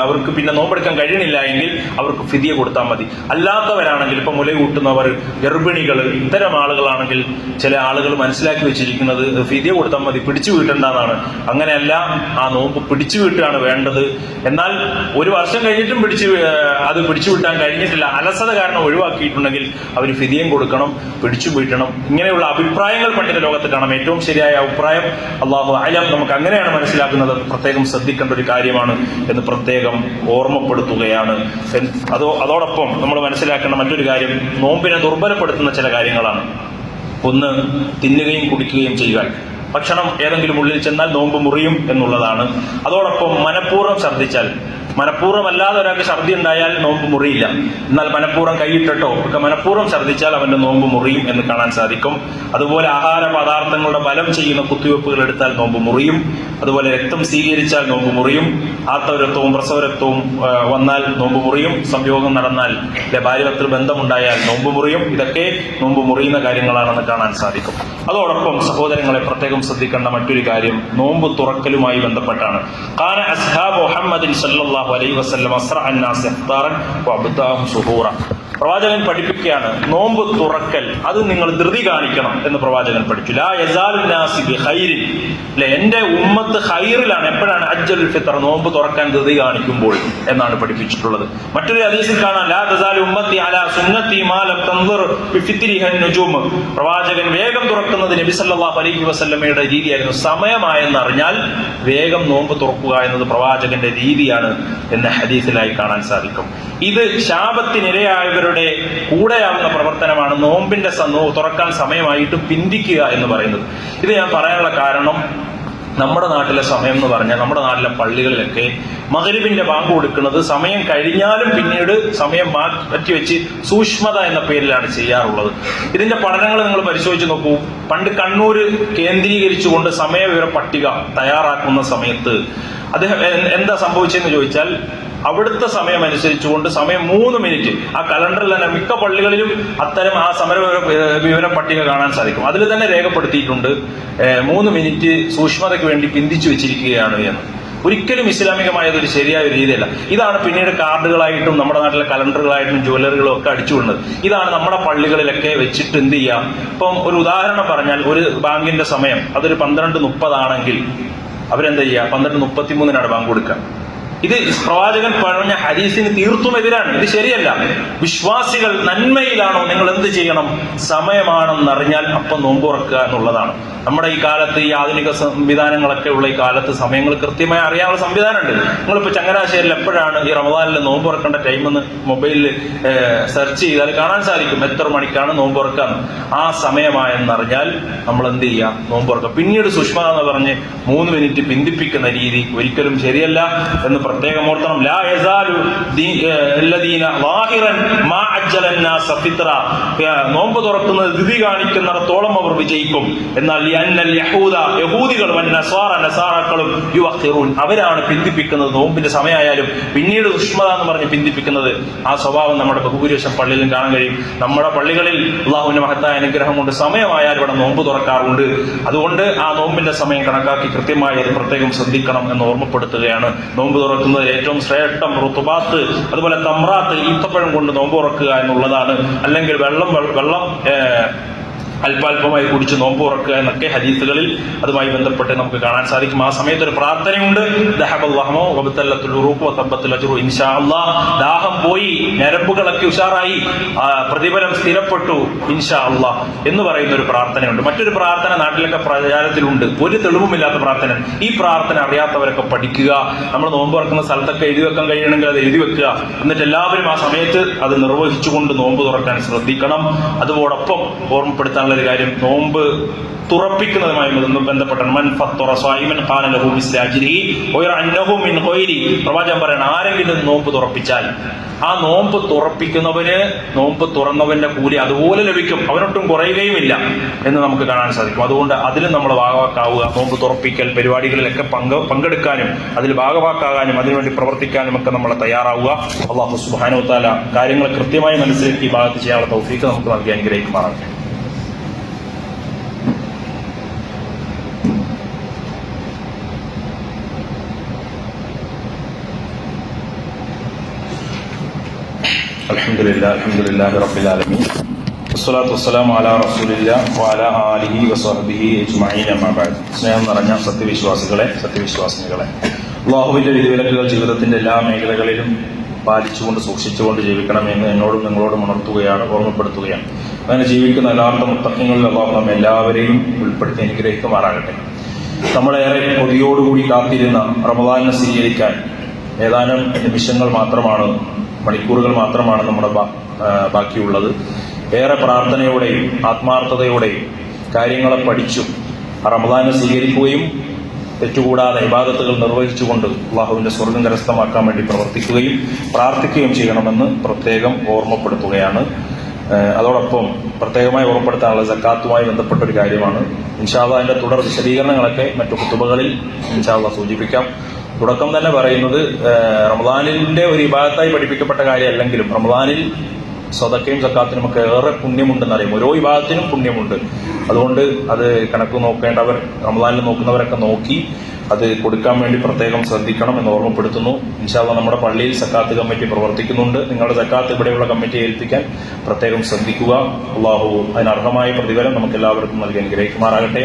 അവർക്ക് പിന്നെ നോമ്പെടുക്കാൻ കഴിയണില്ല എങ്കിൽ അവർക്ക് ഫിദിയ കൊടുത്താൽ മതി. അല്ലാത്തവരാണെങ്കിൽ ഇപ്പൊ മുലയൂട്ടുന്നവർ, ഗർഭിണികൾ, ഇത്തരം ആളുകളാണെങ്കിൽ ചില ആളുകൾ മനസ്സിലാക്കി വെച്ചിരിക്കുന്നത് ഫിദിയ കൊടുത്താൽ മതി, പിടിച്ചു വീട്ടണ്ടെന്നാണ്. അങ്ങനെയല്ല, ആ നോമ്പ് പിടിച്ചു വീട്ടുകയാണ് വേണ്ടത്. എന്നാൽ ഒരു വർഷം കഴിഞ്ഞിട്ട് അത് പിടിച്ചു വിട്ടാൻ കഴിഞ്ഞിട്ടില്ല, അലസത കാരണം ഒഴിവാക്കിയിട്ടുണ്ടെങ്കിൽ അവർ ഫിദിയം കൊടുക്കണം, പിടിച്ചു വീട്ടണം. ഇങ്ങനെയുള്ള അഭിപ്രായങ്ങൾ പണ്ഡിത ലോകത്ത് കാണാം. ഏറ്റവും ശരിയായ അഭിപ്രായം അല്ലാഹു അഅലം, നമുക്ക് അങ്ങനെയാണ് മനസ്സിലാക്കുന്നത്. പ്രത്യേകം ശ്രദ്ധിക്കേണ്ട ഒരു കാര്യമാണ് എന്ന് പ്രത്യേകം ഓർമ്മപ്പെടുത്തുകയാണ്. അതോടൊപ്പം നമ്മൾ മനസ്സിലാക്കേണ്ട മറ്റൊരു കാര്യം, നോമ്പിനെ ദുർബലപ്പെടുത്തുന്ന ചില കാര്യങ്ങളാണ്. ഒന്ന്, തിന്നുകയും കുടിക്കുകയും ചെയ്യുക. ഭക്ഷണം ഏതെങ്കിലും ഉള്ളിൽ ചെന്നാൽ നോമ്പ് മുറിയും എന്നുള്ളതാണ്. അതോടൊപ്പം മനഃപൂർവ്വം ഛർദ്ദിച്ചാൽ, മനഃപൂർവ്വമല്ലാതെ ഒരാൾക്ക് ഛർദ്ദി ഉണ്ടായാൽ നോമ്പ് മുറിയില്ല. എന്നാൽ മനഃപൂർവ്വം കൈയിട്ടോ ഒക്കെ മനഃപൂർവ്വം ഛർദ്ദിച്ചാൽ അവന്റെ നോമ്പ് മുറിയും എന്ന് കാണാൻ സാധിക്കും. അതുപോലെ ആഹാര പദാർത്ഥങ്ങളുടെ ബലം ചെയ്യുന്ന കുത്തിവെപ്പുകൾ എടുത്താൽ നോമ്പ് മുറിയും. അതുപോലെ രക്തം സ്വീകരിച്ചാൽ നോമ്പ് മുറിയും. ആർത്തവരക്തവും പ്രസവരക്തവും വന്നാൽ നോമ്പ് മുറിയും. സംയോഗം നടന്നാൽ ഭാര്യഭർത്തൃ ബന്ധമുണ്ടായാൽ നോമ്പ് മുറിയും. ഇതൊക്കെ നോമ്പ് മുറിയുന്ന കാര്യങ്ങളാണെന്ന് കാണാൻ സാധിക്കും. അതോടൊപ്പം സഹോദരങ്ങളെ പ്രത്യേകം ശ്രദ്ധിക്കേണ്ട മറ്റൊരു കാര്യം നോമ്പ് തുറക്കലുമായി ബന്ധപ്പെട്ടാണ്. ഖാന അസ്ഹാബു മുഹമ്മദിൻ സല്ലല്ലാഹു അലൈഹി വസല്ലം അസ്റഅ അന്നാസ് ഇഫ്താറൻ വഅബ്താഹും സുഹൂറ. പ്രവാചകൻ പഠിപ്പിക്കുകയാണ്, നോമ്പ് തുറക്കൽ അത് നിങ്ങൾ ധൃതി കാണിക്കണം എന്ന് പ്രവാചകൻ പഠിച്ചു. ലാ യസാലു നാസി ബിഖൈരിൻ. എന്റെ ഉമ്മത്ത് ഖൈറിലാണ് എപ്പോഴാണ്? അജ്ജലുൽ ഫിത്ർ, നോമ്പ് തുറക്കാൻ ധൃതി കാണിക്കുമ്പോൾ എന്നാണ് പഠിപ്പിച്ചിട്ടുള്ളത്. മറ്റൊരു ഹദീസിൽ കാണാം, ലാ തസാലു ഉമ്മത്തി അലാ സുന്നത്തി മാ ലം തൻദുർ ബിഫിത്രിഹ നുജൂം. പ്രവാചകൻ വേഗം തുറക്കുന്നത് നബി സല്ലല്ലാഹു അലൈഹി വസല്ലമയുടെ രീതിയായിരുന്നു. സമയമായെന്നറിഞ്ഞാൽ വേഗം നോമ്പ് തുറക്കുക എന്നത് പ്രവാചകന്റെ രീതിയാണ് എന്ന ഹദീസിലായി കാണാൻ സാധിക്കും. ഇത് ശാപത്തിനിരയായവരുടെ കൂടെയാവുന്ന പ്രവർത്തനമാണ്. നോമ്പിന്റെ തുറക്കാൻ സമയമായിട്ട് പിന്തിക്കുക എന്ന് പറയുന്നത്. ഇത് ഞാൻ പറയാനുള്ള കാരണം, നമ്മുടെ നാട്ടിലെ സമയം എന്ന് പറഞ്ഞാൽ നമ്മുടെ നാട്ടിലെ പള്ളികളിലൊക്കെ മഗ്രിബിന്റെ ബാങ്ക് കൊടുക്കുന്നത് സമയം കഴിഞ്ഞാലും പിന്നീട് സമയം മാറ്റിവെച്ച് സൂക്ഷ്മത എന്ന പേരിലാണ് ചെയ്യാറുള്ളത്. ഇതിന്റെ പഠനങ്ങൾ നിങ്ങൾ പരിശോധിച്ച് നോക്കൂ. പണ്ട് കണ്ണൂർ കേന്ദ്രീകരിച്ചുകൊണ്ട് സമയവിവര പട്ടിക തയ്യാറാക്കുന്ന സമയത്ത് അദ്ദേഹം എന്താ സംഭവിച്ചതെന്ന് ചോദിച്ചാൽ, അവിടുത്തെ സമയം അനുസരിച്ചുകൊണ്ട് സമയം 3 മിനിറ്റ്, ആ കലണ്ടറിൽ തന്നെ മിക്ക പള്ളികളിലും അത്തരം ആ സമര വിവര പട്ടിക കാണാൻ സാധിക്കും. അതിൽ തന്നെ രേഖപ്പെടുത്തിയിട്ടുണ്ട് 3 മിനിറ്റ് സൂക്ഷ്മതയ്ക്ക് വേണ്ടി പിന്തിച്ചു വെച്ചിരിക്കുകയാണ് എന്ന്. ഒരിക്കലും ഇസ്ലാമികമായതൊരു ശരിയായ ഒരു രീതിയല്ല. ഇതാണ് പിന്നീട് കാർഡുകളായിട്ടും നമ്മുടെ നാട്ടിലെ കലണ്ടറുകളായിട്ടും ജ്വല്ലറികളും ഒക്കെ അടിച്ചുകൊണ്ടത്. ഇതാണ് നമ്മുടെ പള്ളികളിലൊക്കെ വെച്ചിട്ട് എന്ത് ചെയ്യാം. ഇപ്പം ഒരു ഉദാഹരണം പറഞ്ഞാൽ, ഒരു ബാങ്കിന്റെ സമയം അതൊരു 12:30 ആണെങ്കിൽ അവരെന്താ ചെയ്യുക? 12:33 ബാങ്ക് കൊടുക്കുക. ഇത് പ്രവാചകൻ പറഞ്ഞ ഹദീസിന് തീർത്തും എതിരാണ്. ഇത് ശരിയല്ല. വിശ്വാസികൾ നന്മയിലാണോ, നിങ്ങൾ എന്ത് ചെയ്യണം? സമയമാണെന്നറിഞ്ഞാൽ അപ്പം നോമ്പ് തുറക്കുക എന്നുള്ളതാണ്. നമ്മുടെ ഈ കാലത്ത് ഈ ആധുനിക സംവിധാനങ്ങളൊക്കെ ഉള്ള ഈ കാലത്ത് സമയങ്ങൾ കൃത്യമായി അറിയാനുള്ള സംവിധാനമുണ്ട്. നിങ്ങളിപ്പോൾ ചങ്ങനാശ്ശേരിയിൽ എപ്പോഴാണ് ഈ റമദാനിൽ നോമ്പ് തുറക്കേണ്ട ടൈമെന്ന് മൊബൈലിൽ സെർച്ച് ചെയ്താൽ കാണാൻ സാധിക്കും. എത്ര മണിക്കാണ് നോമ്പ് തുറക്കാന്ന്. ആ സമയമായെന്നറിഞ്ഞാൽ നമ്മൾ എന്ത് ചെയ്യുക? നോമ്പ് തുറക്കുക. പിന്നീട് സുഷ്മ എന്ന് പറഞ്ഞ് 3 മിനിറ്റ് പിന്തിപ്പിക്കുന്ന രീതി ഒരിക്കലും ശരിയല്ല എന്ന് പ്രത്യേകം ഓർത്തണം. ലാ യസാലു അല്ലദീന ളാഹിറൻ മാ അജ്ജലൻ നാസ ഫിത്ര. നോമ്പ് തുറക്കുന്നത് ധൃതി കാണിക്കുന്നിടത്തോളം അവർ വിജയിക്കും. എന്നാൽ യഹൂദികൾ നസാറാക്കളും യുവഖിറൂൻ, അവരാണ് പിന്തിപ്പിക്കുന്നത്. നോമ്പിന്റെ സമയമായാലും പിന്നീട് ദുഷ്മത എന്ന് പറഞ്ഞ് പിന്തിപ്പിക്കുന്നത്. ആ സ്വഭാവം നമ്മുടെ ബഹുഭൂരിപക്ഷം പള്ളിയിലും കാണാൻ കഴിയും. നമ്മുടെ പള്ളികളിൽ അള്ളാഹുവിന്റെ മഹത്തായ അനുഗ്രഹം കൊണ്ട് സമയമായാൽ ഇവിടെ നോമ്പ് തുറക്കാറുണ്ട്. അതുകൊണ്ട് ആ നോമ്പിന്റെ സമയം കണക്കാക്കി കൃത്യമായി അത് പ്രത്യേകം ശ്രദ്ധിക്കണം എന്ന് ഓർമ്മപ്പെടുത്തുകയാണ്. നോമ്പ് തുറക്കുന്നതിൽ ഏറ്റവും ശ്രേഷ്ഠം റുതുബാത്ത്, അതുപോലെ തമ്രാത്ത്, ഈത്തപ്പഴം കൊണ്ട് നോമ്പ് തുറക്കുക എന്നുള്ളതാണ്. അല്ലെങ്കിൽ വെള്ളം അല്പാൽപമായി കുടിച്ച് നോമ്പ് തുറക്കുക എന്നൊക്കെ ഹദീസുകളിൽ അതുമായി ബന്ധപ്പെട്ട് നമുക്ക് കാണാൻ സാധിക്കും. ആ സമയത്ത് ഒരു പ്രാർത്ഥനയുണ്ട്. ഇൻഷാ അല്ലാഹ്. ദാഹം പോയി, ഞരമ്പുകളൊക്കെ ഉഷാറായി, പ്രതിഫലം സ്ഥിരപ്പെട്ടു ഇൻഷാ അല്ലാഹ് എന്ന് പറയുന്ന ഒരു പ്രാർത്ഥനയുണ്ട്. മറ്റൊരു പ്രാർത്ഥന നാട്ടിലൊക്കെ പ്രചാരത്തിലുണ്ട്, ഒരു തെളിവുമില്ലാത്ത പ്രാർത്ഥന. ഈ പ്രാർത്ഥന അറിയാത്തവരൊക്കെ പഠിക്കുക. നമ്മൾ നോമ്പ് തുറക്കുന്ന സ്ഥലത്തൊക്കെ എഴുതി വെക്കാൻ കഴിയണമെങ്കിൽ അത് എഴുതി വെക്കുക. എന്നിട്ട് എല്ലാവരും ആ സമയത്ത് അത് നിർവഹിച്ചുകൊണ്ട് നോമ്പ് തുറക്കാൻ ശ്രദ്ധിക്കണം. അതോടൊപ്പം ഓർമ്മപ്പെടുത്താനുള്ള ഒരു കാര്യം, നോമ്പ് തുറപ്പിക്കുന്നതുമായി ബന്ധപ്പെട്ടാണ്. പ്രവാചകൻ പറയണം, ആരെങ്കിലും നോമ്പ് തുറപ്പിച്ചാൽ ആ നോമ്പ് തുറപ്പിക്കുന്നവന് നോമ്പ് തുറന്നവന്റെ കൂലി അതുപോലെ ലഭിക്കും, അവനൊട്ടും കുറയുകയുമില്ല എന്ന് നമുക്ക് കാണാൻ സാധിക്കും. അതുകൊണ്ട് അതിലും നമ്മൾ ഭാഗവാക്കാവുക. നോമ്പ് തുറപ്പിക്കൽ പരിപാടികളിലൊക്കെ പങ്കെടുക്കാനും അതിൽ ഭാഗവാക്കാകാനും അതിനുവേണ്ടി പ്രവർത്തിക്കാനും ഒക്കെ നമ്മൾ തയ്യാറാവുക. അല്ലാഹു സുബ്ഹാനഹു വ തആല കാര്യങ്ങൾ കൃത്യമായി മനസ്സിലാക്കി ഈ ഭാഗത്ത് ചെയ്യാനുള്ള തൗഫീഖ് നമുക്ക് നൽകി അനുഗ്രഹിക്കുമാറാകട്ടെ. അൽഹംദുലില്ലാഹി റബ്ബിൽ ആലമീൻ വസ്സലാത്തു വസ്സലാമു അലാ റസൂലില്ലാഹി വഅലാ ആലിഹി വസഹ്ബിഹി അജ്മഈൻ അമ്മാ ബഅദ്. സ്നേഹം നിറഞ്ഞ സത്യവിശ്വാസികളെ, സത്യവിശ്വാസിനികളെ, അല്ലാഹുവിന്റെ വിധിവിലക്കുകൾ ജീവിതത്തിന്റെ എല്ലാ മേഖലകളിലും പാലിച്ചുകൊണ്ട് സൂക്ഷിച്ചുകൊണ്ട് ജീവിക്കണമെന്ന് എന്നോടും നിങ്ങളോടും ഉണർത്തുകയാണ്, ഓർമ്മപ്പെടുത്തുകയാണ്. അങ്ങനെ ജീവിക്കുന്ന യഥാർത്ഥ മുത്തഖീങ്ങളിൽ അല്ലാഹു നമ്മെ എല്ലാവരെയും ഉൾപ്പെടുത്തി അനുഗ്രഹിക്കുമാറാകട്ടെ. നമ്മളേറെ കൊതിയോടുകൂടി കാത്തിരുന്ന റമദാനിനെ സ്വീകരിക്കാൻ ഏതാനും നിമിഷങ്ങൾ മാത്രമാണ്, മണിക്കൂറുകൾ മാത്രമാണ് നമ്മുടെ ബാക്കിയുള്ളത്. ഏറെ പ്രാർത്ഥനയോടെയും ആത്മാർത്ഥതയോടെയും കാര്യങ്ങളെ പഠിച്ചും റമദാനെ സ്വീകരിക്കുകയും തെറ്റുകൂടാതെ ഇബാദത്തുകൾ നിർവഹിച്ചുകൊണ്ട് അള്ളാഹുവിന്റെ സ്വർഗ്ഗം കരസ്ഥമാക്കാൻ വേണ്ടി പ്രവർത്തിക്കുകയും പ്രാർത്ഥിക്കുകയും ചെയ്യണമെന്ന് പ്രത്യേകം ഓർമ്മപ്പെടുത്തുകയാണ്. അതോടൊപ്പം പ്രത്യേകമായി ഓർമ്മപ്പെടുത്താനുള്ള സക്കാത്തുമായി ബന്ധപ്പെട്ട ഒരു കാര്യമാണ്. ഇൻഷാ അല്ലാഹ് അതിന്റെ തുടർ വിശദീകരണങ്ങളൊക്കെ മറ്റു ഖുതുബകളിൽ ഇൻഷാ അല്ലാഹ് സൂചിപ്പിക്കാം. തുടക്കം തന്നെ പറയുന്നത് റമദാനിന്റെ ഒരു ഇബാദത്തായി പഠിപ്പിക്കപ്പെട്ട കാര്യമല്ലെങ്കിലും റമദാനിൽ സദക്കയും സക്കാത്തിനും ഒക്കെ ഏറെ പുണ്യമുണ്ടെന്നറിയും. ഓരോ ഇബാദത്തിനും പുണ്യമുണ്ട്. അതുകൊണ്ട് അത് കണക്ക് നോക്കേണ്ടവർ, റമദാനിൽ നോക്കുന്നവരൊക്കെ നോക്കി അത് കൊടുക്കാൻ വേണ്ടി പ്രത്യേകം ശ്രദ്ധിക്കണം എന്ന് ഓർമ്മപ്പെടുത്തുന്നു. ഇൻഷാ അല്ലാഹ് നമ്മുടെ പള്ളിയിൽ സക്കാത്ത് കമ്മിറ്റി പ്രവർത്തിക്കുന്നുണ്ട്. നിങ്ങളുടെ സക്കാത്ത് ഇവിടെയുള്ള കമ്മിറ്റിയെ ഏൽപ്പിക്കാൻ പ്രത്യേകം ശ്രദ്ധിക്കുക. അള്ളാഹു അതിനർഹമായ പ്രതിഫലം നമുക്ക് എല്ലാവർക്കും നൽകി അനുഗ്രഹിക്കുമാറാകട്ടെ.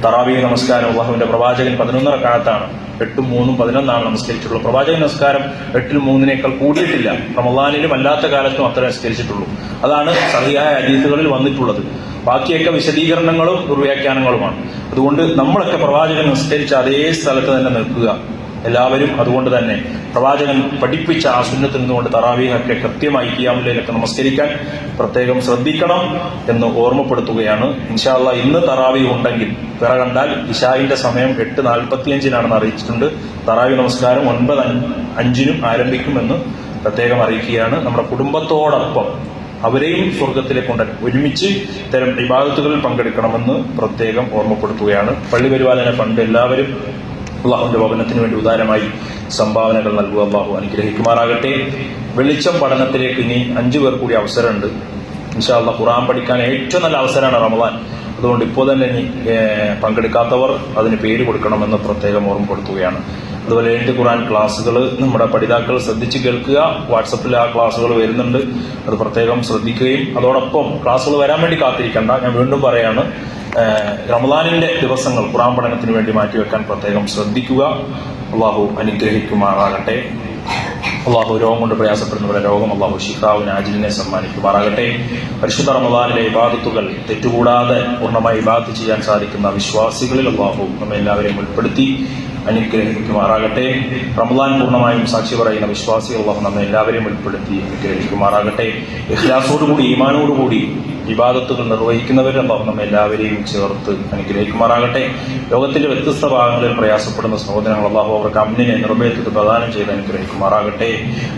തറാവീഹ് നമസ്കാരം അള്ളാഹുവിന്റെ പ്രവാചകൻ 11 റക്അത്താണ്, 8ഉം 3ഉം 11 നമസ്കരിച്ചിട്ടുള്ളൂ. പ്രവാചകൻ നമസ്കാരം 8ൽ 3 കൂടിയിട്ടില്ല. റമദാനിലും അല്ലാത്ത കാലത്തും അത്ര നമസ്കരിച്ചിട്ടുള്ളൂ. അതാണ് സഹിഹായ ഹദീസുകളിൽ വന്നിട്ടുള്ളത്. ബാക്കിയൊക്കെ വിശദീകരണങ്ങളും ദുർവ്യാഖ്യാനങ്ങളുമാണ്. അതുകൊണ്ട് നമ്മളൊക്കെ പ്രവാചകൻ നിസ്കരിച്ച അതേ സ്ഥലത്ത് തന്നെ നിൽക്കുക എല്ലാവരും. അതുകൊണ്ട് തന്നെ പ്രവാചകൻ പഠിപ്പിച്ച ആ സുന്നത്തിൽ നിന്നുകൊണ്ട് തറാവീഹൊക്കെ കൃത്യമായി ഖിയാമുൽ ലൈലൊക്കെ നമസ്കരിക്കാൻ പ്രത്യേകം ശ്രദ്ധിക്കണം എന്ന് ഓർമ്മപ്പെടുത്തുകയാണ്. ഇൻഷാ അല്ലാഹ് ഇന്ന് തറാവീഹ് ഉണ്ടെങ്കിൽ പിറ കണ്ടാൽ ഇശാഇന്റെ സമയം 8:45 അറിയിച്ചിട്ടുണ്ട്. തറാവീഹ് നമസ്കാരം 9:05 ആരംഭിക്കുമെന്ന് പ്രത്യേകം അറിയിക്കുകയാണ്. നമ്മുടെ കുടുംബത്തോടൊപ്പം അവരെയും സ്വർഗത്തിലേക്ക് കൊണ്ടുവരാൻ ഒരുമിച്ച് ഇത്തരം ഇബാദത്തുകളിൽ പങ്കെടുക്കണമെന്ന് പ്രത്യേകം ഓർമ്മപ്പെടുത്തുകയാണ്. പള്ളി പരിപാലന ഫണ്ട് എല്ലാവരും അള്ളാഹുവിന്റെ ഭവനത്തിന് വേണ്ടി ഉദാരമായി സംഭാവനകൾ നൽകുക. അള്ളാഹു അനുഗ്രഹിക്കുമാറാകട്ടെ. വെളിച്ചം പഠനത്തിലേക്ക് ഇനി 5 പേർ കൂടി അവസരമുണ്ട്. ഇൻഷാ അല്ലാഹ് ഖുർആൻ പഠിക്കാൻ ഏറ്റവും നല്ല അവസരമാണ് റമദാൻ. അതുകൊണ്ട് ഇപ്പോൾ തന്നെ ഇനി പങ്കെടുക്കാത്തവർ അതിന് പേര് കൊടുക്കണമെന്ന് പ്രത്യേകം ഓർമ്മപ്പെടുത്തുകയാണ്. അതുപോലെ 8 ഖുർആൻ ക്ലാസ്സുകൾ നമ്മുടെ പഠിതാക്കൾ ശ്രദ്ധിച്ച് കേൾക്കുക. വാട്സപ്പിൽ ആ ക്ലാസ്സുകൾ വരുന്നുണ്ട്, അത് പ്രത്യേകം ശ്രദ്ധിക്കുകയും അതോടൊപ്പം ക്ലാസ്സുകൾ വരാൻ വേണ്ടി കാത്തിരിക്കേണ്ട. ഞാൻ വീണ്ടും പറയാണ്, റമദാനിന്റെ ദിവസങ്ങൾ ഖുർആൻ പഠനത്തിന് വേണ്ടി മാറ്റിവെക്കാൻ പ്രത്യേകം ശ്രദ്ധിക്കുക. അള്ളാഹു അനുഗ്രഹിക്കുമാറാകട്ടെ. അള്ളാഹു രോഗം കൊണ്ട് പ്രയാസപ്പെടുന്നവരെ രോഗം അള്ളാഹു ശിഫാവിന് ആജിലിനെ സമ്മാനിക്കുമാറാകട്ടെ. പരിശുദ്ധ റമദാനിലെ ഇബാദത്തുകൾ തെറ്റുകൂടാതെ പൂർണ്ണമായി ഇബാദത്ത് ചെയ്യാൻ സാധിക്കുന്ന വിശ്വാസികളിൽ അള്ളാഹു നമ്മെ എല്ലാവരെയും ഉൾപ്പെടുത്തി അനുഗ്രഹിക്കുമാറാകട്ടെ. റമദാൻ പൂർണ്ണമായും സാക്ഷി പറയുന്ന വിശ്വാസികൾ അള്ളാഹു നമ്മെ എല്ലാവരെയും ഉൾപ്പെടുത്തി അനുഗ്രഹിക്കുമാറാകട്ടെ. ഇഖ്ലാസോടുകൂടി ഈമാനോടുകൂടി ഇബാദത്തുകൾ നിർവഹിക്കുന്നവരിൽ അള്ളാഹു നമ്മെ എല്ലാവരെയും ചേർത്ത് അനുഗ്രഹിക്കുമാറാകട്ടെ. ലോകത്തിന്റെ വ്യത്യസ്ത ഭാഗങ്ങളിൽ പ്രയാസപ്പെടുന്ന സഹോദരങ്ങൾ അള്ളാഹു അവർക്ക് അമ്നിനെ നിർഭയത്തിൽ പ്രദാനം ചെയ്ത് അനുഗ്രഹിക്കുമാറാകട്ടെ.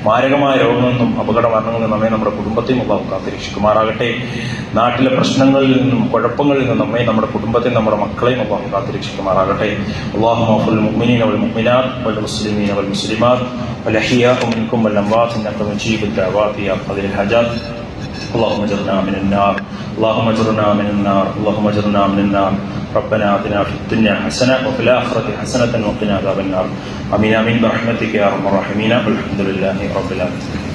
മാരകമായ രോഗങ്ങളിൽ നിന്നും അപകട മരണങ്ങളിൽ നിന്നും നമ്മെ നമ്മുടെ കുടുംബത്തെയും അള്ളാഹു കാത്തിരക്ഷിക്കുമാറാകട്ടെ. നാട്ടിലെ പ്രശ്നങ്ങളിൽ നിന്നും കുഴപ്പങ്ങളിൽ നിന്നും നമ്മെ നമ്മുടെ കുടുംബത്തെയും നമ്മുടെ മക്കളെയും അള്ളാഹു കാത്തിരക്ഷിക്കുമാറാകട്ടെ. അള്ളാഹു മഗ്ഫിർ للمؤمنين والمؤمنات والمسلمين والمسلمات والأحياء منكم والأموات إنك مجيب الدعوات يا قاضي الحاجات. اللهم اجرنا من النار اللهم اجرنا من النار اللهم اجرنا من النار. ربنا آتنا في الدنيا حسنة وفي الآخرة حسنة وقنا عذاب النار. آمين آمين برحمتك يا أرحم الراحمين والحمد لله رب العالمين.